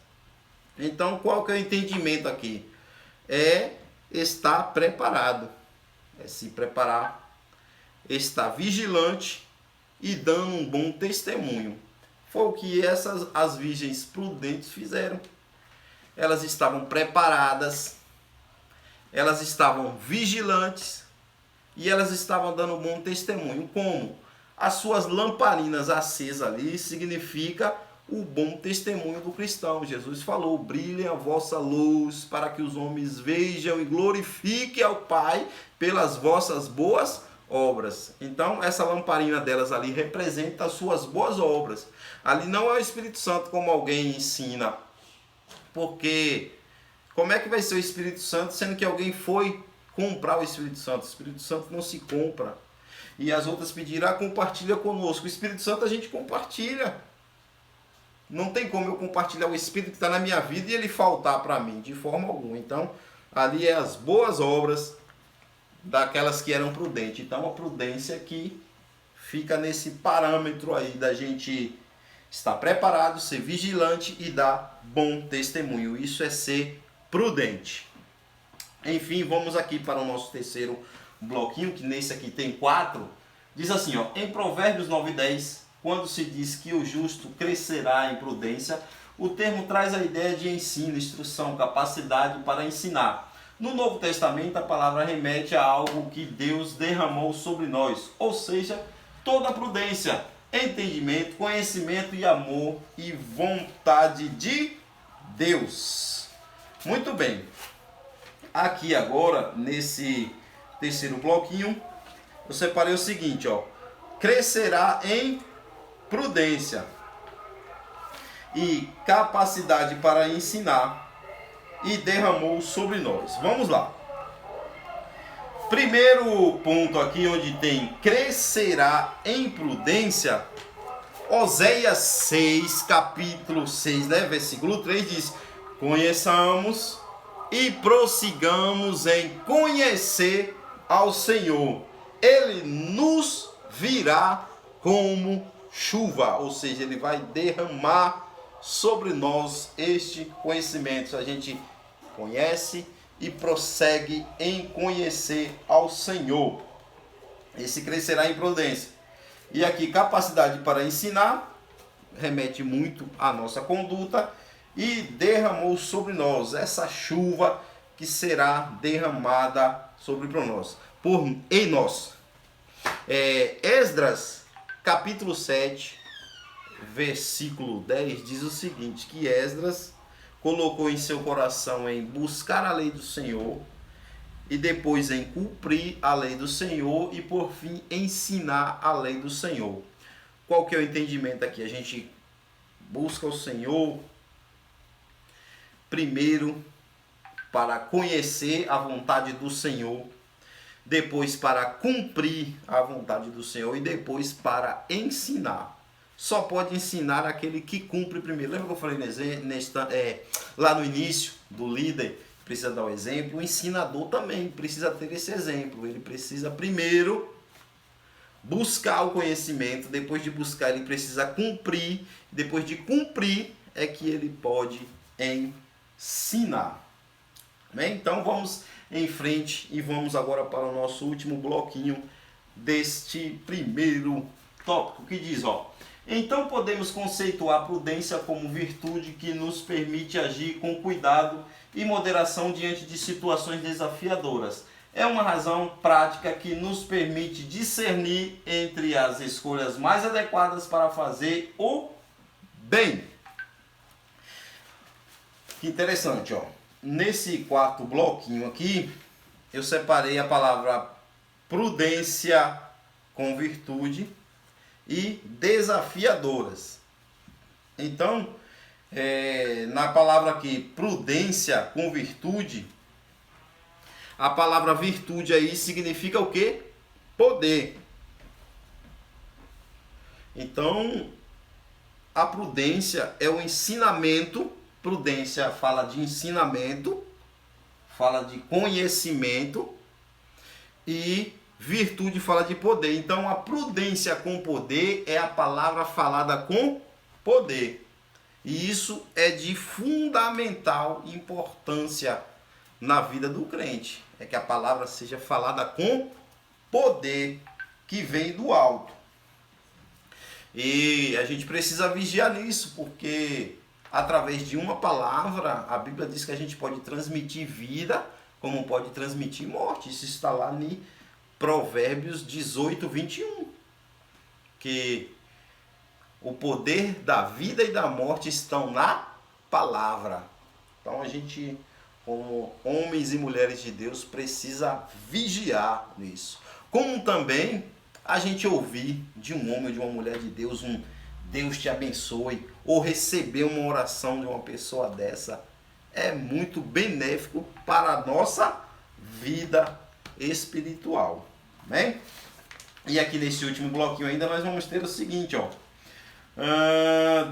S1: Então, qual que é o entendimento aqui? É estar preparado, é se preparar, estar vigilante e dando um bom testemunho. Foi o que as virgens prudentes fizeram. Elas estavam preparadas, elas estavam vigilantes e elas estavam dando um bom testemunho. Como? As suas lamparinas acesas ali significa o bom testemunho do cristão. Jesus falou: brilhe a vossa luz para que os homens vejam e glorifiquem ao Pai pelas vossas boas obras. Então essa lamparina delas ali representa as suas boas obras. Ali não é o Espírito Santo como alguém ensina, porque como é que vai ser o Espírito Santo sendo que alguém foi comprar o Espírito Santo? O Espírito Santo não se compra. E as outras pediram: compartilha conosco. O Espírito Santo a gente compartilha. Não tem como eu compartilhar o Espírito que está na minha vida e ele faltar para mim, de forma alguma. Então, ali é as boas obras daquelas que eram prudentes. Então, a prudência que fica nesse parâmetro aí da gente estar preparado, ser vigilante e dar bom testemunho. Isso é ser prudente. Enfim, vamos aqui para o nosso terceiro bloquinho, que nesse aqui tem 4. Diz assim, ó: em Provérbios 9:10, quando se diz que o justo crescerá em prudência, o termo traz a ideia de ensino, instrução, capacidade para ensinar. No Novo Testamento, a palavra remete a algo que Deus derramou sobre nós, ou seja, toda a prudência, entendimento, conhecimento e amor e vontade de Deus. Muito bem. Aqui agora, nesse terceiro bloquinho, eu separei o seguinte, ó: crescerá em prudência e capacidade para ensinar e derramou sobre nós. Vamos lá. Primeiro ponto aqui onde tem crescerá em prudência, Oséias 6, capítulo 6, né, versículo 3 diz: conheçamos e prossigamos em conhecer ao Senhor. Ele nos virá como chuva, ou seja, ele vai derramar sobre nós este conhecimento. A gente conhece e prossegue em conhecer ao Senhor. Esse crescerá em prudência. E aqui, capacidade para ensinar, remete muito à nossa conduta. E derramou sobre nós essa chuva que será derramada sobre nós, em nós. Esdras, capítulo 7, versículo 10, diz o seguinte, que Esdras colocou em seu coração em buscar a lei do Senhor, e depois em cumprir a lei do Senhor, e por fim ensinar a lei do Senhor. Qual que é o entendimento aqui? A gente busca o Senhor primeiro para conhecer a vontade do Senhor. depois para cumprir a vontade do Senhor e depois para ensinar. Só pode ensinar aquele que cumpre primeiro. Lembra que eu falei lá no início do líder, precisa dar o exemplo? O ensinador também precisa ter esse exemplo. Ele precisa primeiro buscar o conhecimento, depois de buscar ele precisa cumprir, depois de cumprir é que ele pode ensinar. Bem, então vamos em frente e vamos agora para o nosso último bloquinho deste primeiro tópico, que diz, então podemos conceituar a prudência como virtude que nos permite agir com cuidado e moderação diante de situações desafiadoras. É uma razão prática que nos permite discernir entre as escolhas mais adequadas para fazer o bem. Que interessante, Nesse quarto bloquinho aqui, eu separei a palavra prudência com virtude e desafiadoras. Então, na palavra aqui, prudência com virtude, a palavra virtude aí significa o quê? Poder. Então, a prudência é o ensinamento. Prudência fala de ensinamento, fala de conhecimento, e virtude fala de poder. Então, a prudência com poder é a palavra falada com poder. E isso é de fundamental importância na vida do crente. É que a palavra seja falada com poder, que vem do alto. E a gente precisa vigiar nisso, porque através de uma palavra, a Bíblia diz que a gente pode transmitir vida, como pode transmitir morte. Isso está lá em Provérbios 18, 21. Que o poder da vida e da morte estão na palavra. Então a gente, como homens e mulheres de Deus, precisa vigiar nisso. Como também a gente ouvir de um homem ou de uma mulher de Deus um Deus te abençoe, ou receber uma oração de uma pessoa dessa, é muito benéfico para a nossa vida espiritual. Bem? E aqui nesse último bloquinho ainda nós vamos ter o seguinte,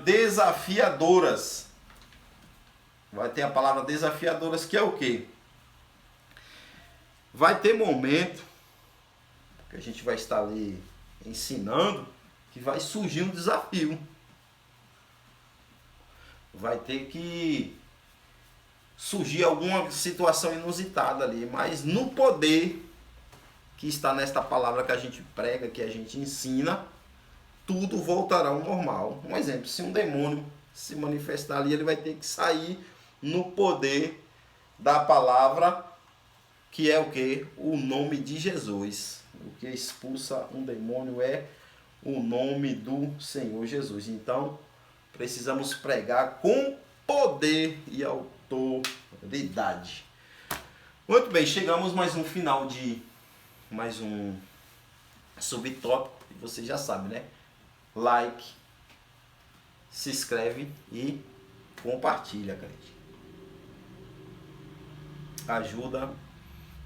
S1: desafiadoras. Vai ter a palavra desafiadoras, que é o quê? Vai ter momento que a gente vai estar ali ensinando, que vai surgir um desafio. Vai ter que surgir alguma situação inusitada ali, mas no poder que está nesta palavra que a gente prega, que a gente ensina, tudo voltará ao normal. Um exemplo, se um demônio se manifestar ali, ele vai ter que sair no poder da palavra, que é o que? O nome de Jesus. O que expulsa um demônio é o nome do Senhor Jesus. Então, precisamos pregar com poder e autoridade. Muito bem, chegamos mais um final de mais um subtópico. E você já sabe, né? Like, se inscreve e compartilha, crente. Ajuda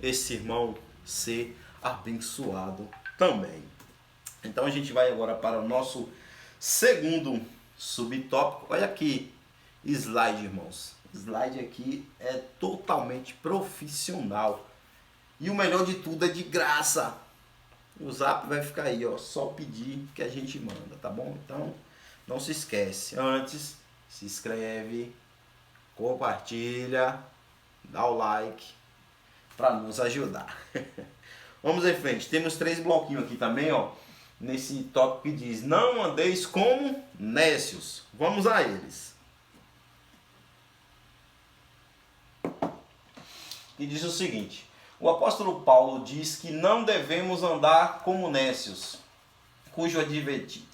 S1: esse irmão a ser abençoado também. Então a gente vai agora para o nosso segundo subtópico. Olha aqui, slide, irmãos. Slide aqui é totalmente profissional. E o melhor de tudo é de graça. O zap vai ficar aí, só pedir que a gente manda, tá bom? Então, não se esquece. Antes, se inscreve, compartilha, dá o like para nos ajudar. Vamos em frente. Temos 3 bloquinhos aqui também, nesse tópico que diz: não andeis como nécios. Vamos a eles. E diz o seguinte: o apóstolo Paulo diz que não devemos andar como nécios, cujo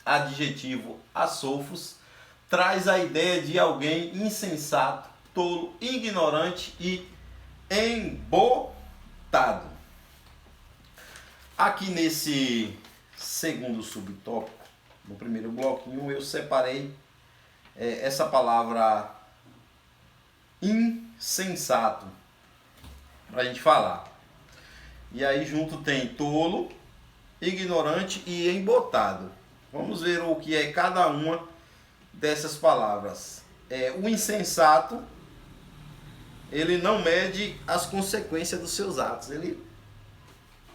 S1: adjetivo asofos traz a ideia de alguém insensato, tolo, ignorante e embotado. Aqui nesse segundo subtópico, no primeiro bloquinho, eu separei essa palavra insensato para a gente falar. E aí junto tem tolo, ignorante e embotado. Vamos ver o que é cada uma dessas palavras. O insensato, ele não mede as consequências dos seus atos. Ele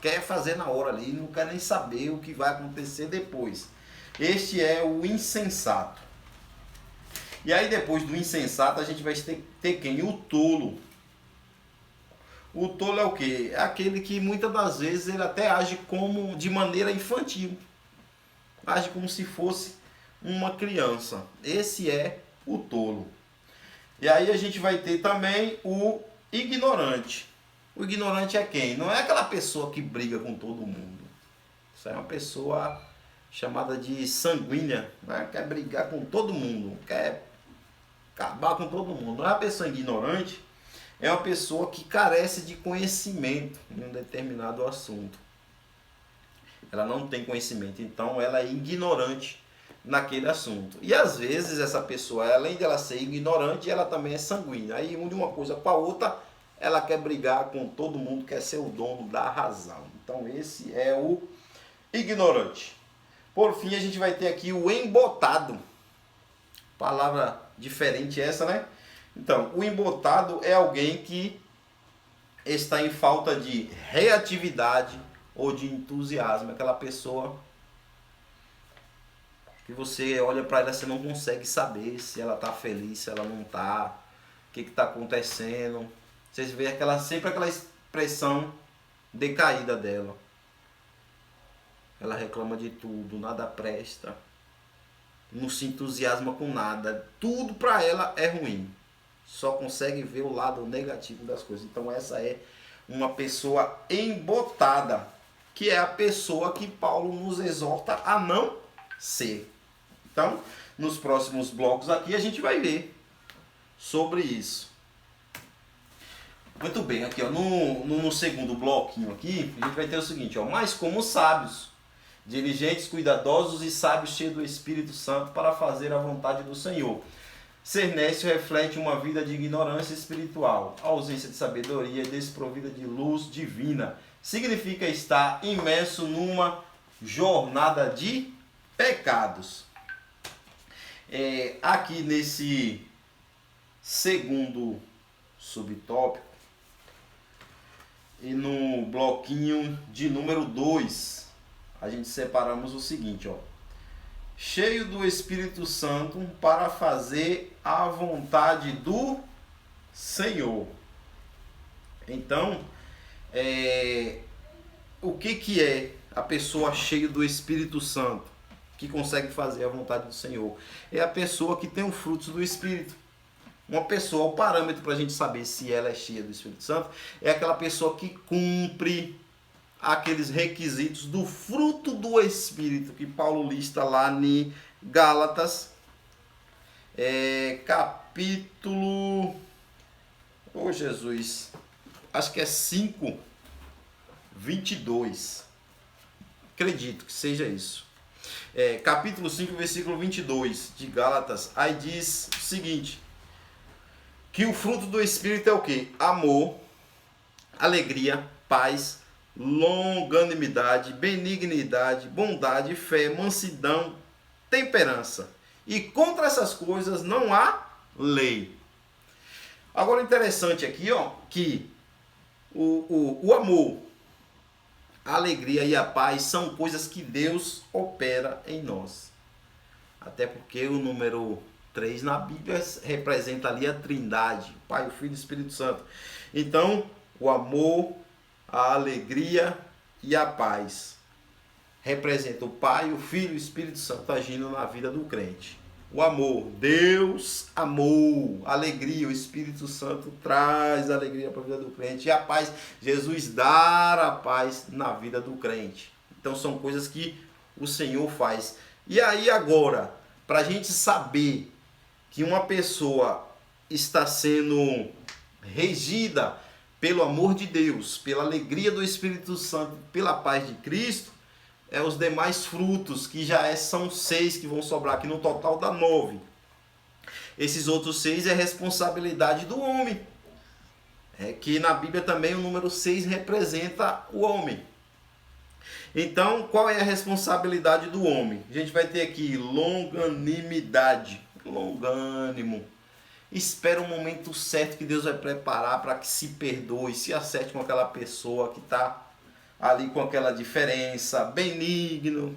S1: quer fazer na hora ali, não quer nem saber o que vai acontecer depois. Este é o insensato. E aí depois do insensato a gente vai ter quem? O tolo. O tolo é o quê? É aquele que muitas das vezes ele até age como de maneira infantil. Age como se fosse uma criança. Esse é o tolo. E aí a gente vai ter também o ignorante. O ignorante é quem? Não é aquela pessoa que briga com todo mundo. Isso é uma pessoa chamada de sanguínea, né? Quer brigar com todo mundo, quer acabar com todo mundo. Não é uma pessoa ignorante, é uma pessoa que carece de conhecimento em um determinado assunto. Ela não tem conhecimento, então ela é ignorante naquele assunto. E às vezes essa pessoa, além de ela ser ignorante, ela também é sanguínea. Aí une uma coisa com a outra, ela quer brigar com todo mundo, quer ser o dono da razão. Então esse é o ignorante. Por fim, a gente vai ter aqui o embotado. Palavra diferente essa, né? Então, o embotado é alguém que está em falta de reatividade ou de entusiasmo. Aquela pessoa que você olha para ela e você não consegue saber se ela está feliz, se ela não está, o que está acontecendo. Vocês veem sempre aquela expressão decaída dela. Ela reclama de tudo, nada presta, não se entusiasma com nada, tudo para ela é ruim, só consegue ver o lado negativo das coisas. Então essa é uma pessoa embotada, que é a pessoa que Paulo nos exorta a não ser. Então, nos próximos blocos aqui a gente vai ver sobre isso. Muito bem, aqui ó, no segundo bloquinho aqui, a gente vai ter o seguinte, ó, mas como sábios, diligentes, cuidadosos e sábios, cheios do Espírito Santo para fazer a vontade do Senhor. Ser nécio reflete uma vida de ignorância espiritual, ausência de sabedoria e desprovida de luz divina. Significa estar imerso numa jornada de pecados. Aqui nesse segundo subtópico e no bloquinho de número 2, a gente separamos o seguinte, ó. Cheio do Espírito Santo para fazer a vontade do Senhor. Então, o que é a pessoa cheia do Espírito Santo que consegue fazer a vontade do Senhor? É a pessoa que tem os frutos do Espírito. Uma pessoa, o parâmetro para a gente saber se ela é cheia do Espírito Santo é aquela pessoa que cumpre aqueles requisitos do fruto do Espírito que Paulo lista lá em Gálatas, capítulo, Jesus, acho que é 5:22, acredito que seja isso, capítulo 5, versículo 22 de Gálatas. Aí diz o seguinte, que o fruto do Espírito é o quê? Amor, alegria, paz, longanimidade, benignidade, bondade, fé, mansidão, temperança. E contra essas coisas não há lei. Agora interessante aqui, ó, que o amor, a alegria e a paz são coisas que Deus opera em nós. Até porque o número 3 na Bíblia representa ali a Trindade, o Pai, o Filho e o Espírito Santo. Então, o amor, a alegria e a paz representa o Pai, o Filho e o Espírito Santo agindo na vida do crente. O amor, Deus amou, a alegria, o Espírito Santo traz alegria para a vida do crente. E a paz, Jesus dá a paz na vida do crente. Então são coisas que o Senhor faz. E aí agora, para a gente saber que uma pessoa está sendo regida pelo amor de Deus, pela alegria do Espírito Santo, pela paz de Cristo, os demais frutos, que já são 6 que vão sobrar aqui, no total dá 9. Esses outros 6 é responsabilidade do homem. É que na Bíblia também o número 6 representa o homem. Então, qual é a responsabilidade do homem? A gente vai ter aqui longanimidade, longânimo. Espera o momento certo que Deus vai preparar para que se perdoe, se acerte com aquela pessoa que está ali com aquela diferença, benigno,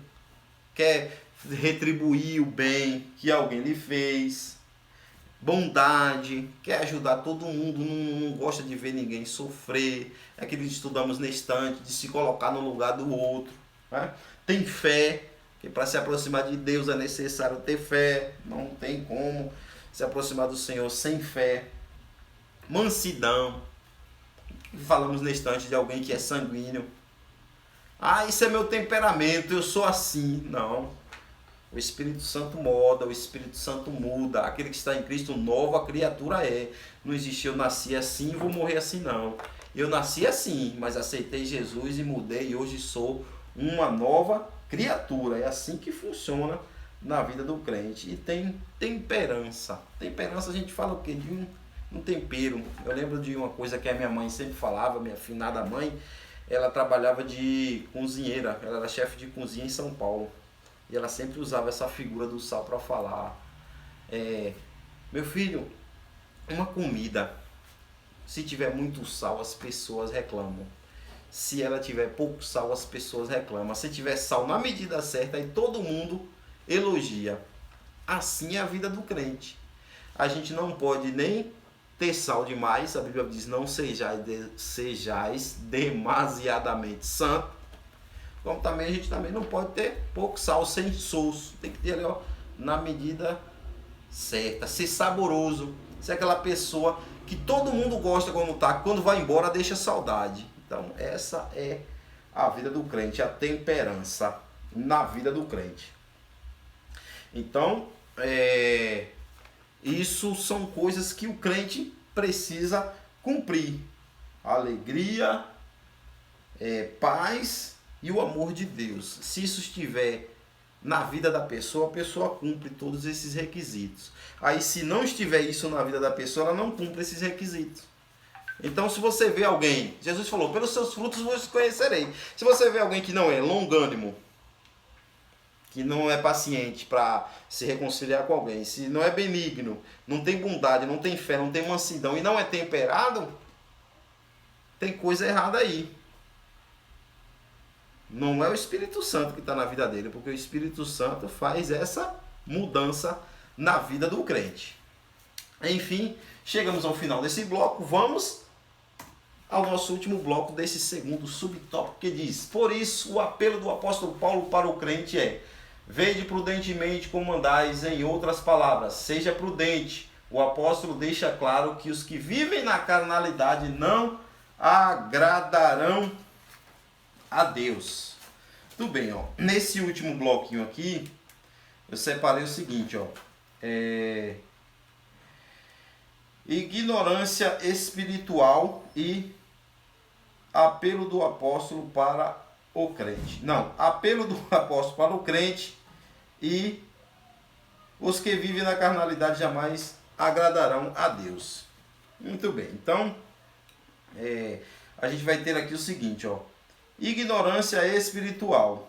S1: quer retribuir o bem que alguém lhe fez, bondade, quer ajudar todo mundo, não gosta de ver ninguém sofrer, é aquilo que estudamos na estante, de se colocar no lugar do outro, né? Tem fé, que para se aproximar de Deus é necessário ter fé, não tem como se aproximar do Senhor sem fé. Mansidão, falamos na estante de alguém que é sanguíneo. Ah, isso é meu temperamento, eu sou assim. Não. O Espírito Santo moda, o Espírito Santo muda. Aquele que está em Cristo, nova criatura é. Não existe eu nasci assim e vou morrer assim, não. Eu nasci assim, mas aceitei Jesus e mudei e hoje sou uma nova criatura. É assim que funciona na vida do crente. E tem temperança. Temperança a gente fala o quê? De um tempero. Eu lembro de uma coisa que a minha mãe sempre falava, minha afinada mãe. Ela trabalhava de cozinheira, ela era chefe de cozinha em São Paulo. E ela sempre usava essa figura do sal para falar. Meu filho, uma comida, se tiver muito sal, as pessoas reclamam. Se ela tiver pouco sal, as pessoas reclamam. Se tiver sal na medida certa, aí todo mundo elogia. Assim é a vida do crente. A gente não pode nem ter sal demais, a Bíblia diz, não sejais demasiadamente santo, como também a gente também não pode ter pouco sal sem soço, tem que ter ali, ó, na medida certa, ser saboroso, ser aquela pessoa que todo mundo gosta quando tá, quando vai embora deixa saudade. Então essa é a vida do crente, a temperança na vida do crente. Então, isso são coisas que o crente precisa cumprir. Alegria, paz e o amor de Deus. Se isso estiver na vida da pessoa, a pessoa cumpre todos esses requisitos. Aí se não estiver isso na vida da pessoa, ela não cumpre esses requisitos. Então se você vê alguém, Jesus falou, pelos seus frutos vos conhecerei. Se você vê alguém que não é longânimo, que não é paciente para se reconciliar com alguém, se não é benigno, não tem bondade, não tem fé, não tem mansidão e não é temperado, tem coisa errada aí. Não é o Espírito Santo que está na vida dele, porque o Espírito Santo faz essa mudança na vida do crente. Enfim, chegamos ao final desse bloco, vamos ao nosso último bloco desse segundo subtópico que diz: por isso o apelo do apóstolo Paulo para o crente é: vede prudentemente como andais, em outras palavras, seja prudente. O apóstolo deixa claro que os que vivem na carnalidade não agradarão a Deus. Tudo bem, ó. Nesse último bloquinho aqui, eu separei o seguinte, ó. Ignorância espiritual e apelo do apóstolo para o crente. Não, apelo do apóstolo para o crente e os que vivem na carnalidade jamais agradarão a Deus. Muito bem, então a gente vai ter aqui o seguinte, ó. Ignorância espiritual.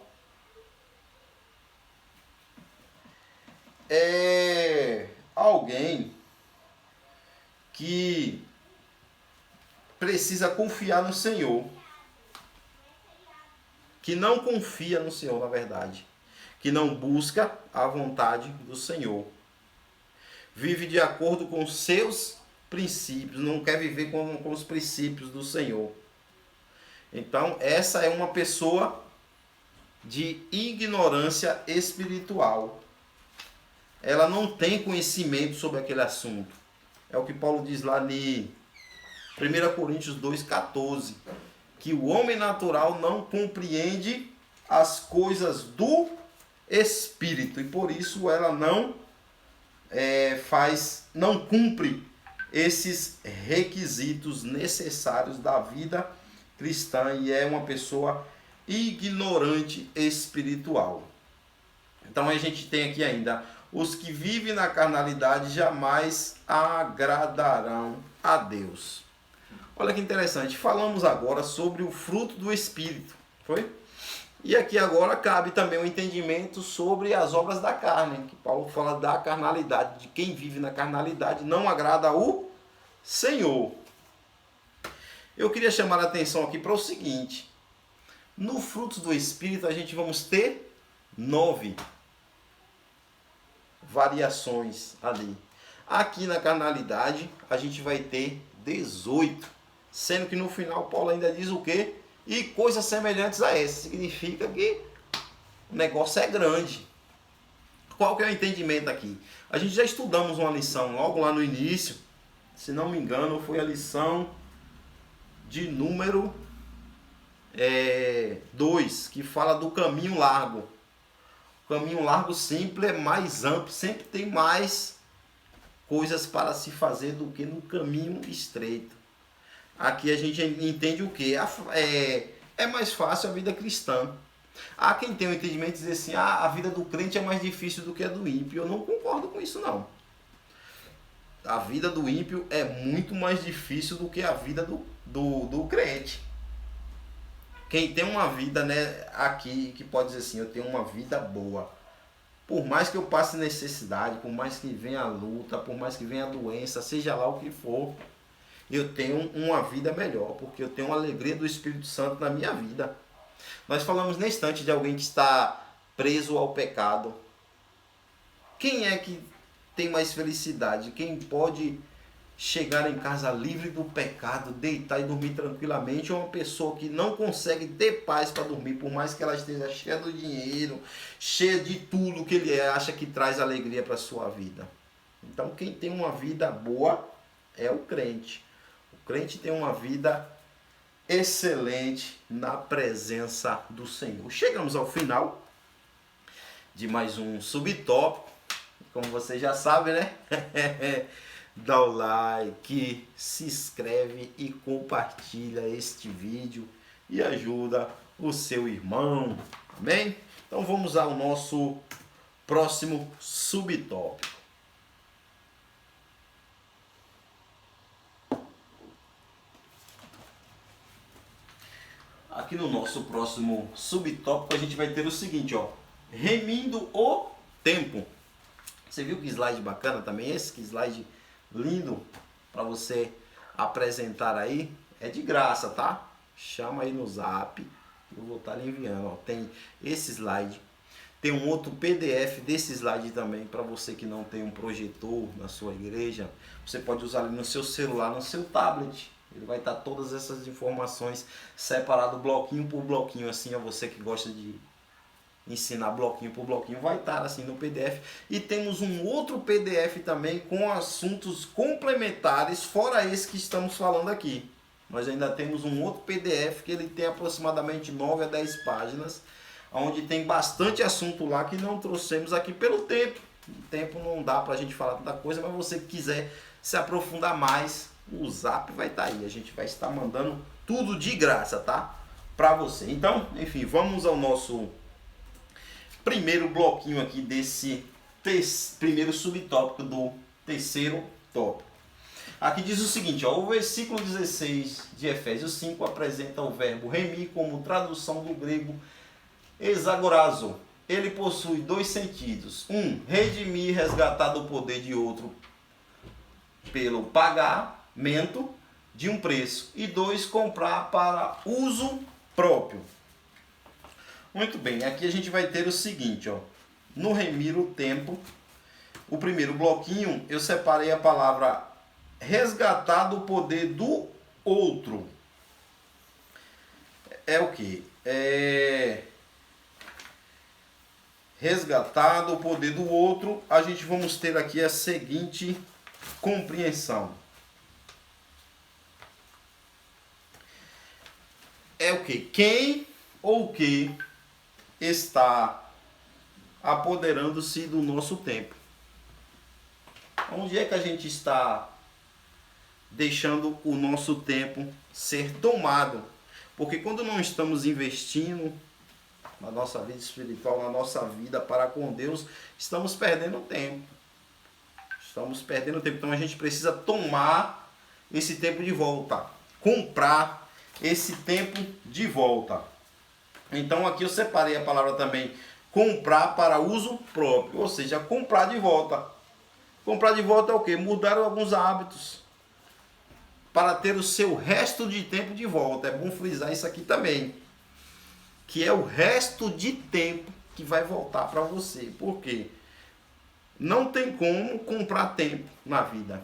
S1: É alguém que precisa confiar no Senhor, que não confia no Senhor, na verdade, que não busca a vontade do Senhor, vive de acordo com seus princípios, não quer viver com os princípios do Senhor. Então, essa é uma pessoa de ignorância espiritual. Ela não tem conhecimento sobre aquele assunto. É o que Paulo diz lá em 1 Coríntios 2,14. Que o homem natural não compreende as coisas do Espírito. E por isso ela não não cumpre esses requisitos necessários da vida cristã e é uma pessoa ignorante espiritual. Então a gente tem aqui ainda: os que vivem na carnalidade jamais agradarão a Deus. Olha que interessante, falamos agora sobre o fruto do Espírito, foi? E aqui agora cabe também o entendimento sobre as obras da carne, que Paulo fala da carnalidade, de quem vive na carnalidade não agrada ao Senhor. Eu queria chamar a atenção aqui para o seguinte, no fruto do Espírito a gente vamos ter 9 variações ali. Aqui na carnalidade a gente vai ter 18, sendo que no final Paulo ainda diz o quê? E coisas semelhantes a essa. Significa que o negócio é grande. Qual que é o entendimento aqui? A gente já estudamos uma lição logo lá no início, se não me engano foi a lição de número 2, que fala do caminho largo. O caminho largo sempre é mais amplo, sempre tem mais coisas para se fazer do que no caminho estreito. Aqui a gente entende o que? É mais fácil a vida cristã. Há quem tem o entendimento de dizer assim, a vida do crente é mais difícil do que a do ímpio. Eu não concordo com isso não. A vida do ímpio é muito mais difícil do que a vida do crente. Quem tem uma vida, né, aqui, que pode dizer assim, eu tenho uma vida boa. Por mais que eu passe necessidade, por mais que venha a luta, por mais que venha a doença, seja lá o que for, eu tenho uma vida melhor, porque eu tenho a alegria do Espírito Santo na minha vida. Nós falamos nesse instante de alguém que está preso ao pecado. Quem é que tem mais felicidade? Quem pode chegar em casa livre do pecado, deitar e dormir tranquilamente, ou uma pessoa que não consegue ter paz para dormir, por mais que ela esteja cheia do dinheiro, cheia de tudo que ele acha que traz alegria para a sua vida? Então quem tem uma vida boa é o crente. O crente tem uma vida excelente na presença do Senhor. Chegamos ao final de mais um subtópico. Como você já sabe, né? Dá o like, se inscreve e compartilha este vídeo e ajuda o seu irmão. Amém? Então vamos ao nosso próximo subtópico. Aqui no nosso próximo subtópico a gente vai ter o seguinte, ó, remindo o tempo. Você viu que slide bacana também esse? Que slide lindo para você apresentar aí. É de graça, tá? Chama aí no zap, eu vou estar lhe enviando, ó. Tem esse slide. Tem um outro PDF desse slide também para você que não tem um projetor na sua igreja. Você pode usar ali no seu celular, no seu tablet. Ele vai estar todas essas informações separado bloquinho por bloquinho, assim, a você que gosta de ensinar bloquinho por bloquinho, vai estar assim no PDF. E temos um outro PDF também com assuntos complementares, fora esse que estamos falando aqui. Nós ainda temos um outro PDF que ele tem aproximadamente 9 a 10 páginas, onde tem bastante assunto lá que não trouxemos aqui pelo tempo. O tempo não dá para a gente falar tanta coisa, mas você que quiser se aprofundar mais, o zap vai estar aí. A gente vai estar mandando tudo de graça, tá? Para você. Então, enfim, vamos ao nosso primeiro bloquinho aqui desse primeiro subtópico do terceiro tópico. Aqui diz o seguinte, ó, o versículo 16 de Efésios 5 apresenta o verbo remir como tradução do grego exagorazo. Ele possui dois sentidos. Um, redimir, resgatar do poder de outro pelo pagamento de um preço. E dois, comprar para uso próprio. Muito bem, aqui a gente vai ter o seguinte, ó, no remir o tempo, o primeiro bloquinho, eu separei a palavra resgatar do poder do outro. É o que? Resgatar do poder do outro, a gente vamos ter aqui a seguinte compreensão. É o que? Quem ou o que está apoderando-se do nosso tempo? Onde é que a gente está deixando o nosso tempo ser tomado? Porque quando não estamos investindo na nossa vida espiritual, na nossa vida para com Deus, estamos perdendo tempo. Estamos perdendo tempo. Então a gente precisa tomar esse tempo de volta. comprar esse tempo de volta. Então aqui eu separei a palavra também comprar para uso próprio, ou seja, comprar de volta. Comprar de volta é o quê? Mudar alguns hábitos para ter o seu resto de tempo de volta. É bom frisar isso aqui também, que é o resto de tempo que vai voltar para você. Por quê? Não tem como comprar tempo na vida.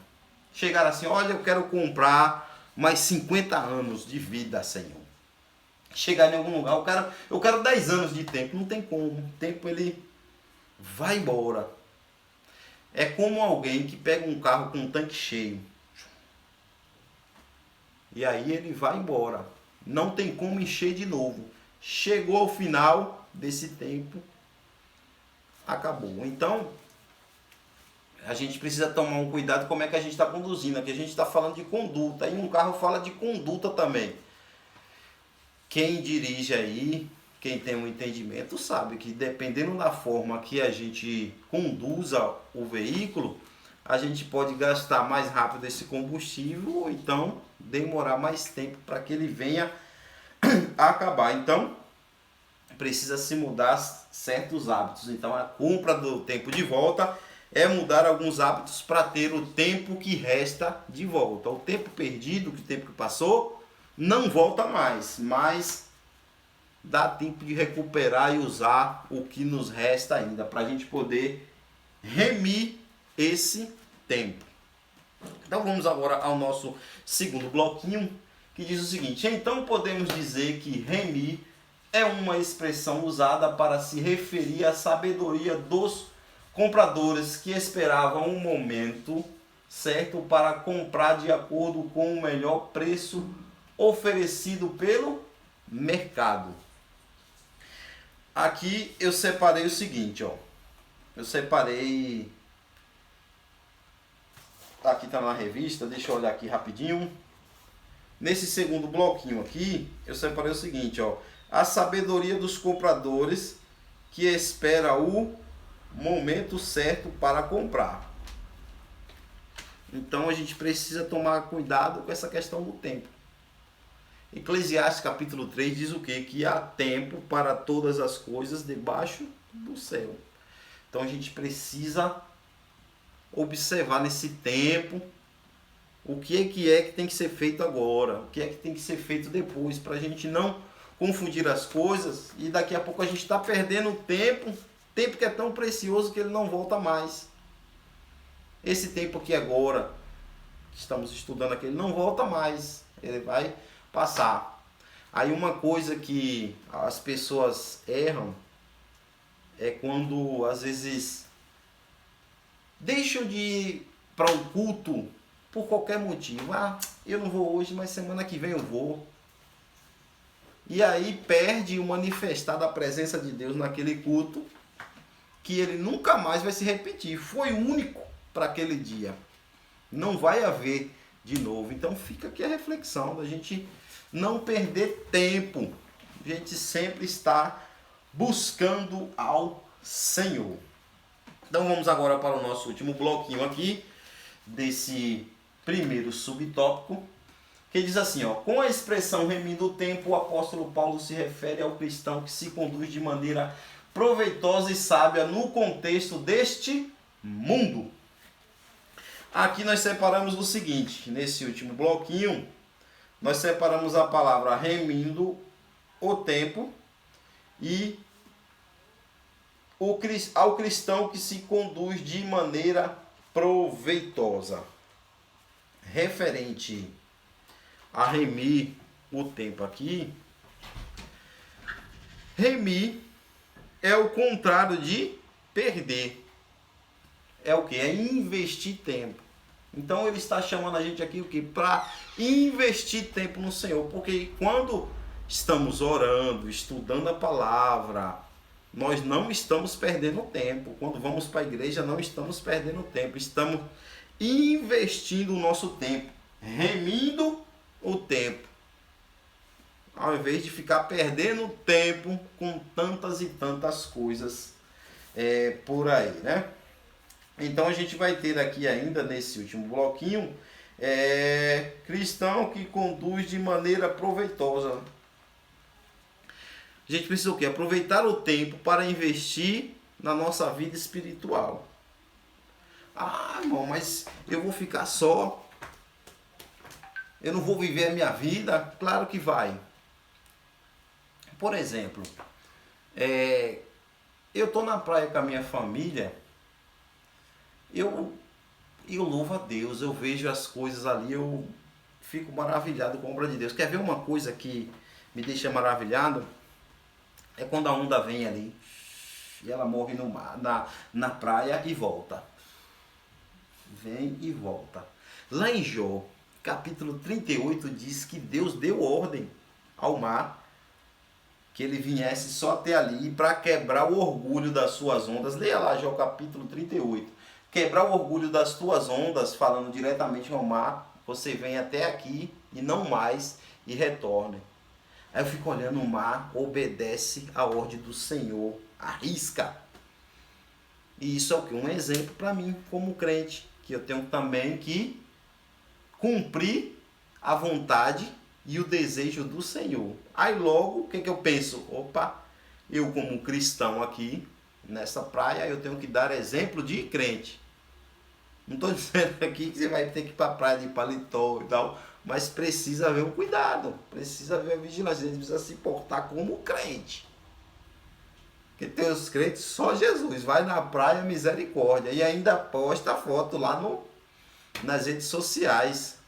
S1: Chegar assim, olha, eu quero comprar mais 50 anos de vida, Senhor. Chegar em algum lugar, eu quero 10 anos de tempo. Não tem como. O tempo ele vai embora. É como alguém que pega um carro com um tanque cheio. E aí ele vai embora. Não tem como encher de novo. Chegou ao final desse tempo, acabou. Então, a gente precisa tomar um cuidado como é que a gente está conduzindo. Aqui a gente está falando de conduta. Aí um carro fala de conduta também. Quem dirige aí, quem tem um entendimento, sabe que dependendo da forma que a gente conduza o veículo, a gente pode gastar mais rápido esse combustível ou então demorar mais tempo para que ele venha a acabar. Então, precisa se mudar certos hábitos. Então, a compra do tempo de volta é mudar alguns hábitos para ter o tempo que resta de volta. O tempo perdido, o tempo que passou, não volta mais, mas dá tempo de recuperar e usar o que nos resta ainda, para a gente poder remir esse tempo. Então vamos agora ao nosso segundo bloquinho, que diz o seguinte: então podemos dizer que remir é uma expressão usada para se referir à sabedoria dos compradores que esperavam um momento certo para comprar de acordo com o melhor preço oferecido pelo mercado. Aqui eu separei o seguinte, ó. Eu separei, aqui tá na revista, deixa eu olhar aqui rapidinho. Nesse segundo bloquinho aqui, eu separei o seguinte, ó. A sabedoria dos compradores que espera o momento certo para comprar. Então a gente precisa tomar cuidado com essa questão do tempo. Eclesiastes capítulo 3 diz o quê? Que há tempo para todas as coisas debaixo do céu. Então a gente precisa observar nesse tempo o que é que tem que ser feito agora, o que é que tem que ser feito depois, para a gente não confundir as coisas e daqui a pouco a gente está perdendo tempo que é tão precioso que ele não volta mais. Esse tempo aqui agora, que estamos estudando aqui, ele não volta mais, ele vai passar. Aí uma coisa que as pessoas erram é quando às vezes deixam de ir para o culto por qualquer motivo. Ah, eu não vou hoje, mas semana que vem eu vou. E aí perde o manifestar da presença de Deus naquele culto, que ele nunca mais vai se repetir. Foi único para aquele dia. Não vai haver de novo. Então fica aqui a reflexão da gente não perder tempo. A gente sempre está buscando ao Senhor. Então vamos agora para o nosso último bloquinho aqui, desse primeiro subtópico, que diz assim, ó: com a expressão remindo o tempo, o apóstolo Paulo se refere ao cristão que se conduz de maneira proveitosa e sábia no contexto deste mundo. Aqui nós separamos o seguinte, nesse último bloquinho, nós separamos a palavra remindo o tempo e ao cristão que se conduz de maneira proveitosa. Referente a remir o tempo aqui, remir é o contrário de perder. É o que? É investir tempo. Então ele está chamando a gente aqui o que? Para investir tempo no Senhor. Porque quando estamos orando, estudando a palavra, nós não estamos perdendo tempo. Quando vamos para a igreja, não estamos perdendo tempo. Estamos investindo o nosso tempo, remindo o tempo, ao invés de ficar perdendo tempo com tantas e tantas coisas por aí, né? Então a gente vai ter aqui ainda nesse último bloquinho Cristão que conduz de maneira proveitosa. A gente precisa o quê? Aproveitar o tempo para investir na nossa vida espiritual. Ah, irmão, mas eu vou ficar só. Eu não vou viver a minha vida? Claro que vai. Por exemplo, eu estou na praia com a minha família, eu louvo a Deus, eu vejo as coisas ali, eu fico maravilhado com a obra de Deus. Quer ver uma coisa que me deixa maravilhado? É quando a onda vem ali e ela morre no mar, na praia e volta. Vem e volta. Lá em Jó, capítulo 38, diz que Deus deu ordem ao mar que ele viesse só até ali para quebrar o orgulho das suas ondas. Leia lá Jó capítulo 38. Quebrar o orgulho das tuas ondas, falando diretamente ao mar, você vem até aqui e não mais e retorne. Aí eu fico olhando o mar, obedece a ordem do Senhor, arrisca. E isso é o que? Um exemplo para mim como crente, que eu tenho também que cumprir a vontade e o desejo do Senhor. Aí logo, o que eu penso? Opa, eu como cristão aqui, nessa praia, eu tenho que dar exemplo de crente. Não estou dizendo aqui que você vai ter que ir para a praia de paletó e tal, mas precisa haver um cuidado, precisa haver a vigilância, a gente precisa se portar como crente. Porque tem os crentes, só Jesus, vai na praia, misericórdia, e ainda posta foto lá nas redes sociais.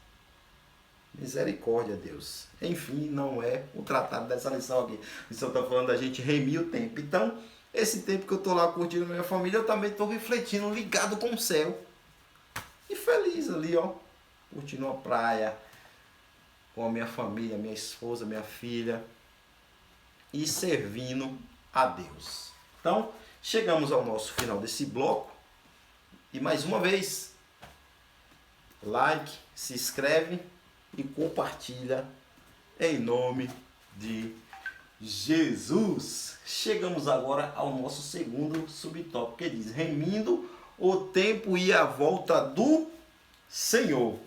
S1: Misericórdia, Deus. Enfim, não é o tratado dessa lição aqui. A lição está falando da gente remir o tempo. Então, esse tempo que eu estou lá curtindo com minha família, eu também estou refletindo, ligado com o céu. E feliz ali, ó, curtindo a praia, com a minha família, minha esposa, minha filha, e servindo a Deus. Então, chegamos ao nosso final desse bloco. E mais uma vez, like, se inscreve e compartilha em nome de Jesus. Chegamos agora ao nosso segundo subtópico, que diz: remindo o tempo e a volta do Senhor.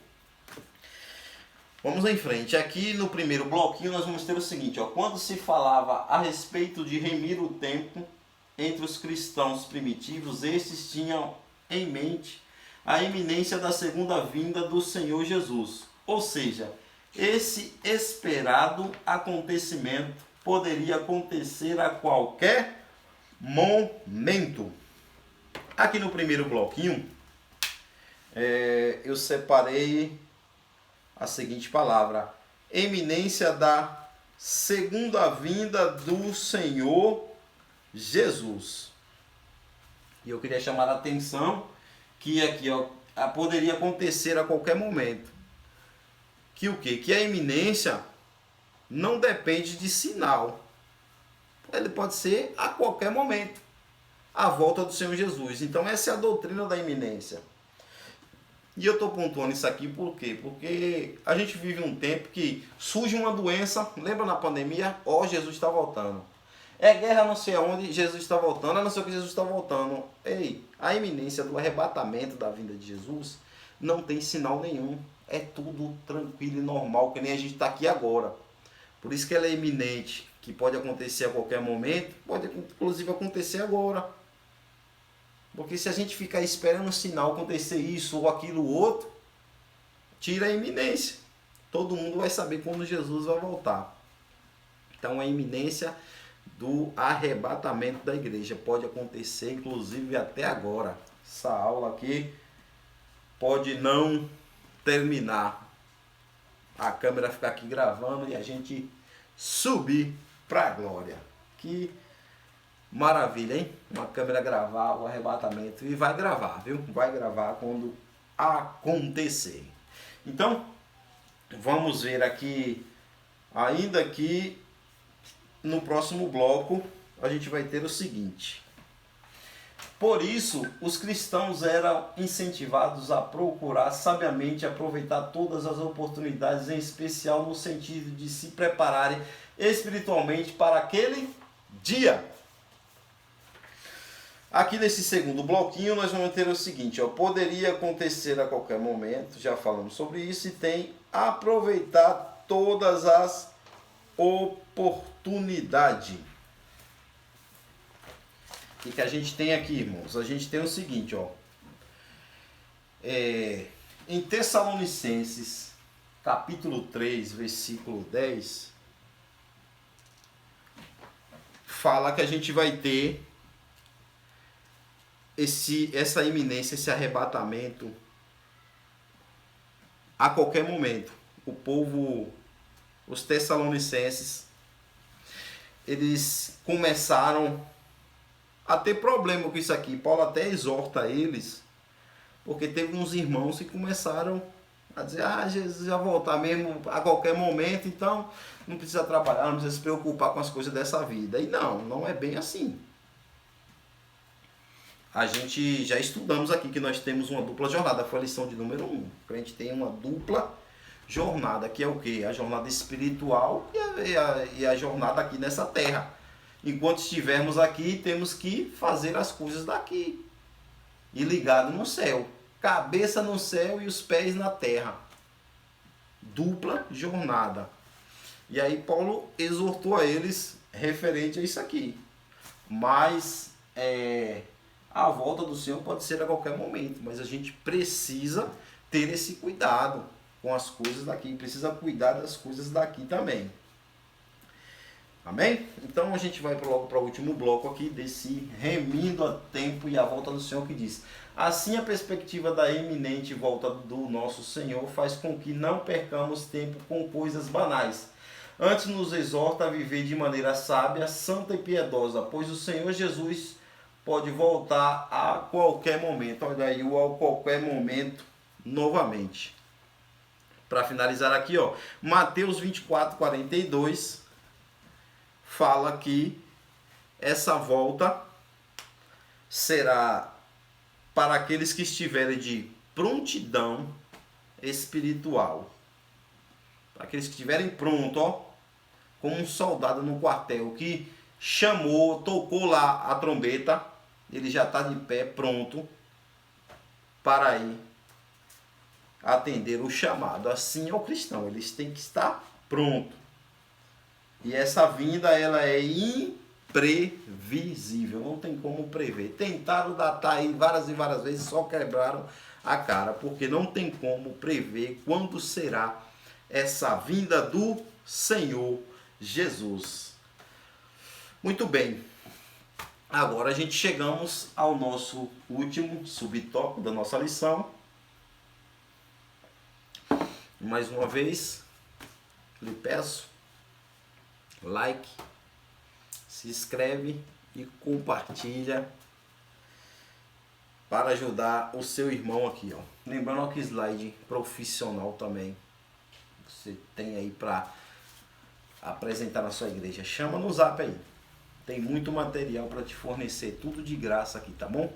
S1: Vamos em frente. Aqui no primeiro bloquinho nós vamos ter o seguinte, ó, quando se falava a respeito de remir o tempo entre os cristãos primitivos, estes tinham em mente a iminência da segunda vinda do Senhor Jesus. Ou seja, esse esperado acontecimento poderia acontecer a qualquer momento. Aqui no primeiro bloquinho, eu separei a seguinte palavra: eminência da segunda vinda do Senhor Jesus. E eu queria chamar a atenção que aqui, ó, poderia acontecer a qualquer momento. Que o quê? Que a iminência não depende de sinal. Ele pode ser a qualquer momento a volta do Senhor Jesus. Então essa é a doutrina da iminência. E eu estou pontuando isso aqui por quê? Porque a gente vive um tempo que surge uma doença, lembra na pandemia? Ó, Jesus está voltando. É guerra não sei aonde, Jesus está voltando, a não ser que Jesus está voltando. Ei, a iminência do arrebatamento da vinda de Jesus não tem sinal nenhum. É tudo tranquilo e normal, que nem a gente está aqui agora. Por isso que ela é iminente, que pode acontecer a qualquer momento, pode inclusive acontecer agora. Porque se a gente ficar esperando o sinal acontecer isso ou aquilo ou outro, tira a iminência. Todo mundo vai saber quando Jesus vai voltar. Então a iminência do arrebatamento da igreja pode acontecer inclusive até agora. Essa aula aqui pode não terminar, a câmera ficar aqui gravando e a gente subir para a glória. Que maravilha, hein? Uma câmera gravar o arrebatamento. E vai gravar, viu? Vai gravar quando acontecer. Então, vamos ver aqui, ainda aqui no próximo bloco, a gente vai ter o seguinte: por isso, os cristãos eram incentivados a procurar sabiamente aproveitar todas as oportunidades, em especial no sentido de se prepararem espiritualmente para aquele dia. Aqui nesse segundo bloquinho nós vamos ter o seguinte, ó, poderia acontecer a qualquer momento, já falamos sobre isso, e tem aproveitar todas as oportunidades. O que a gente tem aqui, irmãos? A gente tem o seguinte, ó, em Tessalonicenses, capítulo 3, versículo 10, fala que a gente vai ter essa iminência, esse arrebatamento a qualquer momento. O povo, os tessalonicenses, eles começaram a ter problema com isso aqui. Paulo até exorta eles, porque teve uns irmãos que começaram a dizer, Jesus vai voltar mesmo a qualquer momento, então não precisa trabalhar, não precisa se preocupar com as coisas dessa vida. E não é bem assim. A gente já estudamos aqui que nós temos uma dupla jornada, foi a lição de número 1. A gente tem uma dupla jornada, que é o quê? A jornada espiritual e a jornada aqui nessa terra. Enquanto estivermos aqui, temos que fazer as coisas daqui. E ligado no céu. Cabeça no céu e os pés na terra. Dupla jornada. E aí Paulo exortou a eles referente a isso aqui. Mas a volta do Senhor pode ser a qualquer momento. Mas a gente precisa ter esse cuidado com as coisas daqui. Precisa cuidar das coisas daqui também. Amém? Então a gente vai logo para o último bloco aqui desse remindo a tempo e a volta do Senhor, que diz: assim a perspectiva da iminente volta do nosso Senhor faz com que não percamos tempo com coisas banais. Antes nos exorta a viver de maneira sábia, santa e piedosa, pois o Senhor Jesus pode voltar a qualquer momento. Olha aí o a qualquer momento novamente. Para finalizar aqui, ó, Mateus 24:42 fala que essa volta será para aqueles que estiverem de prontidão espiritual. Para aqueles que estiverem prontos, ó, como um soldado no quartel que chamou, tocou lá a trombeta, ele já está de pé, pronto para ir atender o chamado. Assim é o cristão, eles têm que estar pronto. E essa vinda, ela é imprevisível, não tem como prever. Tentaram datar aí várias e várias vezes, só quebraram a cara, porque não tem como prever quando será essa vinda do Senhor Jesus. Muito bem, agora a gente chegamos ao nosso último subtópico da nossa lição. Mais uma vez, lhe peço like, se inscreve e compartilha para ajudar o seu irmão aqui, ó. Lembrando que slide profissional também você tem aí para apresentar na sua igreja. Chama no zap aí. Tem muito material para te fornecer, tudo de graça aqui, tá bom?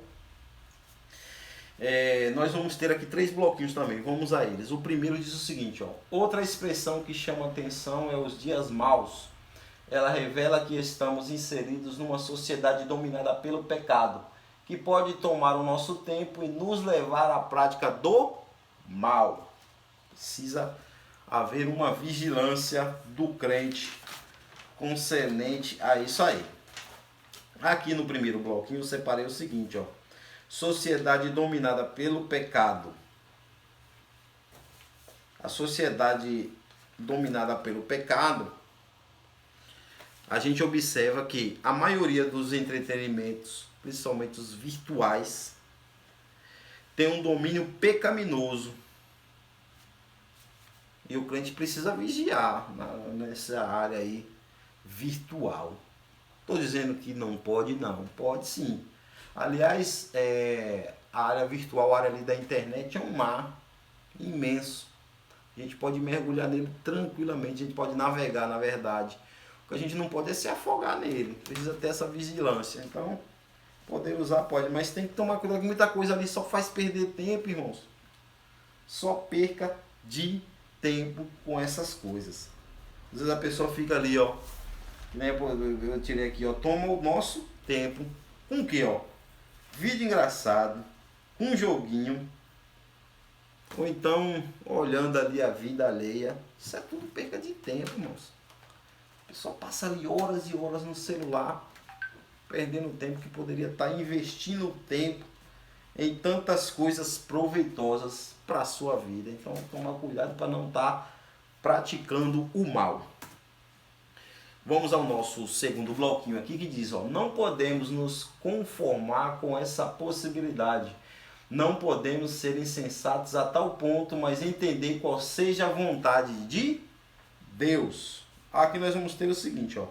S1: Nós vamos ter aqui 3 bloquinhos também, vamos a eles. O primeiro diz o seguinte, ó: outra expressão que chama atenção é os dias maus. Ela revela que estamos inseridos numa sociedade dominada pelo pecado, que pode tomar o nosso tempo e nos levar à prática do mal. Precisa haver uma vigilância do crente concernente a isso aí. Aqui no primeiro bloquinho eu separei o seguinte, ó: sociedade dominada pelo pecado. A sociedade dominada pelo pecado, a gente observa que a maioria dos entretenimentos, principalmente os virtuais, tem um domínio pecaminoso. E o crente precisa vigiar nessa área aí virtual. Estou dizendo que não pode, não. Pode sim. Aliás, a área virtual, a área ali da internet é um mar imenso. A gente pode mergulhar nele tranquilamente, a gente pode navegar, na verdade. O que a gente não pode é se afogar nele. Precisa ter essa vigilância. Então, poder usar pode, mas tem que tomar cuidado que muita coisa ali só faz perder tempo, irmãos. Só perca de tempo com essas coisas. Às vezes a pessoa fica ali, ó, né, eu tirei aqui, ó, toma o nosso tempo com o que, ó? vídeo engraçado, um joguinho, ou então olhando ali a vida alheia. Isso é tudo perca de tempo, irmãos. O pessoal passa ali horas e horas no celular, perdendo tempo que poderia estar investindo tempo em tantas coisas proveitosas para a sua vida. Então, tomar cuidado para não estar praticando o mal. Vamos ao nosso segundo bloquinho aqui que diz, ó, não podemos nos conformar com essa possibilidade. Não podemos ser insensatos a tal ponto, mas entender qual seja a vontade de Deus. Aqui nós vamos ter o seguinte, ó.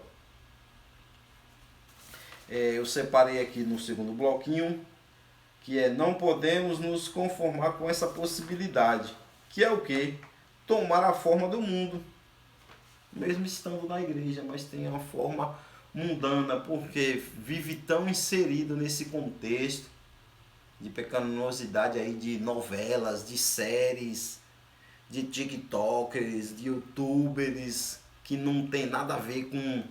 S1: Eu separei aqui no segundo bloquinho, que é não podemos nos conformar com essa possibilidade. Que é o quê? Tomar a forma do mundo. Mesmo estando na igreja, mas tem uma forma mundana, porque vive tão inserido nesse contexto de pecaminosidade aí, de novelas, de séries, de tiktokers, de youtubers, que não tem nada a ver com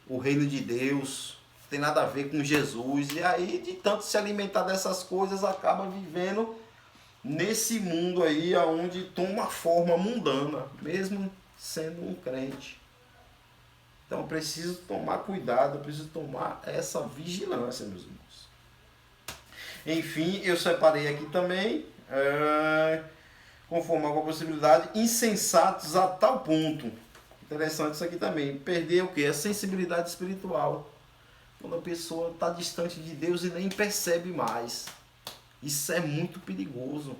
S1: o reino de Deus, não tem nada a ver com Jesus, e aí de tanto se alimentar dessas coisas, acaba vivendo nesse mundo aí, onde toma forma mundana, mesmo sendo um crente. Então eu preciso tomar cuidado, eu preciso tomar essa vigilância, meus irmãos. Enfim, eu separei aqui também, conformar com a possibilidade, insensatos a tal ponto. Interessante isso aqui também. Perder o que? A sensibilidade espiritual. Quando a pessoa está distante de Deus e nem percebe mais. Isso é muito perigoso.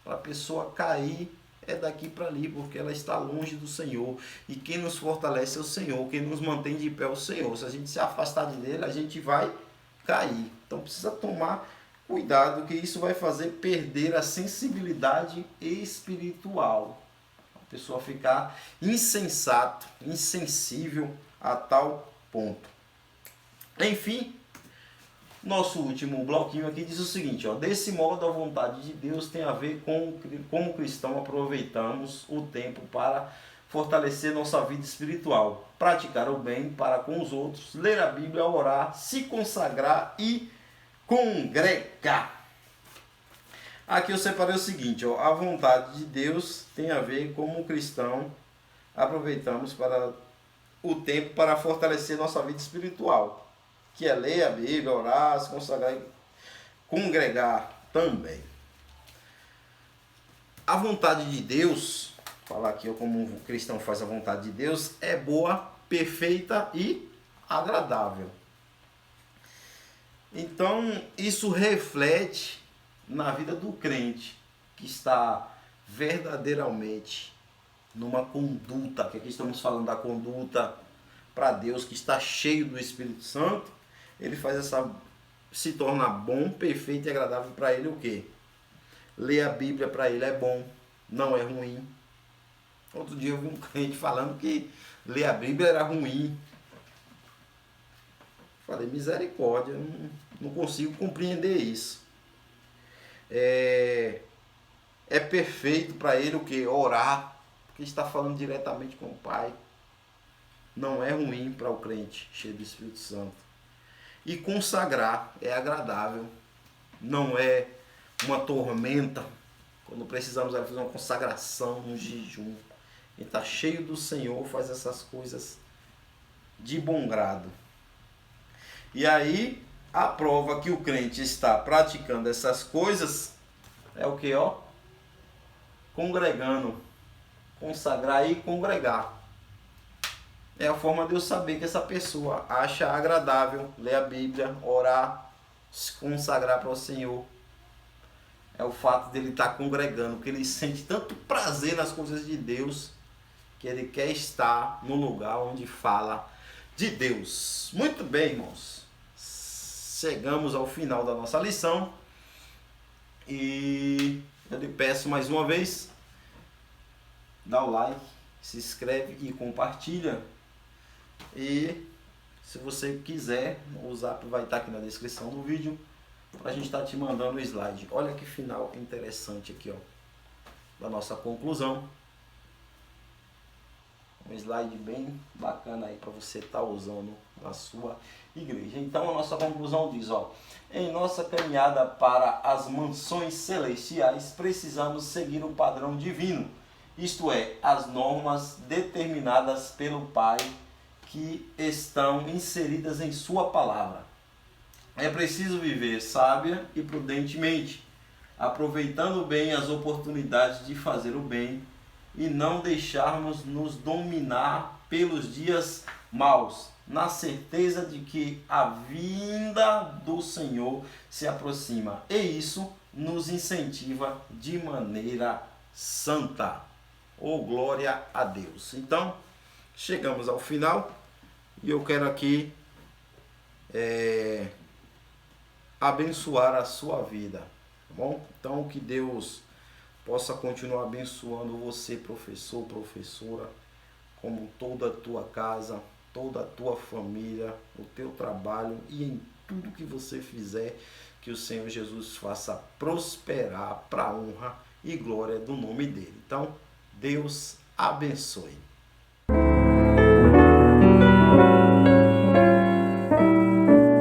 S1: Para a pessoa cair é daqui para ali, porque ela está longe do Senhor. E quem nos fortalece é o Senhor, quem nos mantém de pé é o Senhor. Se a gente se afastar dele, a gente vai cair. Então precisa tomar cuidado, que isso vai fazer perder a sensibilidade espiritual. A pessoa ficar insensato, insensível a tal ponto. Enfim, nosso último bloquinho aqui diz o seguinte, ó, desse modo a vontade de Deus tem a ver com como cristão aproveitamos o tempo para fortalecer nossa vida espiritual, praticar o bem para com os outros, ler a Bíblia, orar, se consagrar e congregar. Aqui eu separei o seguinte, ó, a vontade de Deus tem a ver como cristão aproveitamos para o tempo para fortalecer nossa vida espiritual, que é ler a Bíblia, orar, se consagrar e congregar também. A vontade de Deus, falar aqui ó, como um cristão faz a vontade de Deus, é boa, perfeita e agradável. Então, isso reflete na vida do crente, que está verdadeiramente numa conduta, que aqui estamos falando da conduta para Deus, que está cheio do Espírito Santo, ele faz se torna bom, perfeito e agradável para ele o quê? Ler a Bíblia para ele é bom, não é ruim. Outro dia eu vi um crente falando que ler a Bíblia era ruim. Falei, misericórdia, não consigo compreender isso. É perfeito para ele o que? Orar, porque está falando diretamente com o Pai. Não é ruim para o crente cheio do Espírito Santo. E consagrar é agradável, não é uma tormenta. Quando precisamos fazer uma consagração, um jejum. Quem está cheio do Senhor faz essas coisas de bom grado. E aí, a prova que o crente está praticando essas coisas é o que, ó? Congregando. Consagrar e congregar. É a forma de eu saber que essa pessoa acha agradável ler a Bíblia, orar, se consagrar para o Senhor. É o fato dele estar congregando, que ele sente tanto prazer nas coisas de Deus, que ele quer estar no lugar onde fala de Deus. Muito bem, irmãos. Chegamos ao final da nossa lição. E eu lhe peço mais uma vez, dá o like, se inscreve e compartilha. E se você quiser, o zap vai estar aqui na descrição do vídeo, para a gente estar te mandando o slide. Olha que final interessante aqui, ó, da nossa conclusão. Um slide bem bacana aí para você estar usando na sua igreja. Então a nossa conclusão diz, em nossa caminhada para as mansões celestiais, precisamos seguir o padrão divino, isto é, as normas determinadas pelo Pai que estão inseridas em sua palavra. É preciso viver sábia e prudentemente, aproveitando bem as oportunidades de fazer o bem e não deixarmos nos dominar pelos dias maus, na certeza de que a vinda do Senhor se aproxima. E isso nos incentiva de maneira santa. Oh, glória a Deus. Então, chegamos ao final e eu quero aqui abençoar a sua vida, tá bom? Então, que Deus possa continuar abençoando você, professor, professora, como toda a tua casa, toda a tua família, o teu trabalho e em tudo que você fizer, que o Senhor Jesus faça prosperar para a honra e glória do nome dele. Então, Deus abençoe.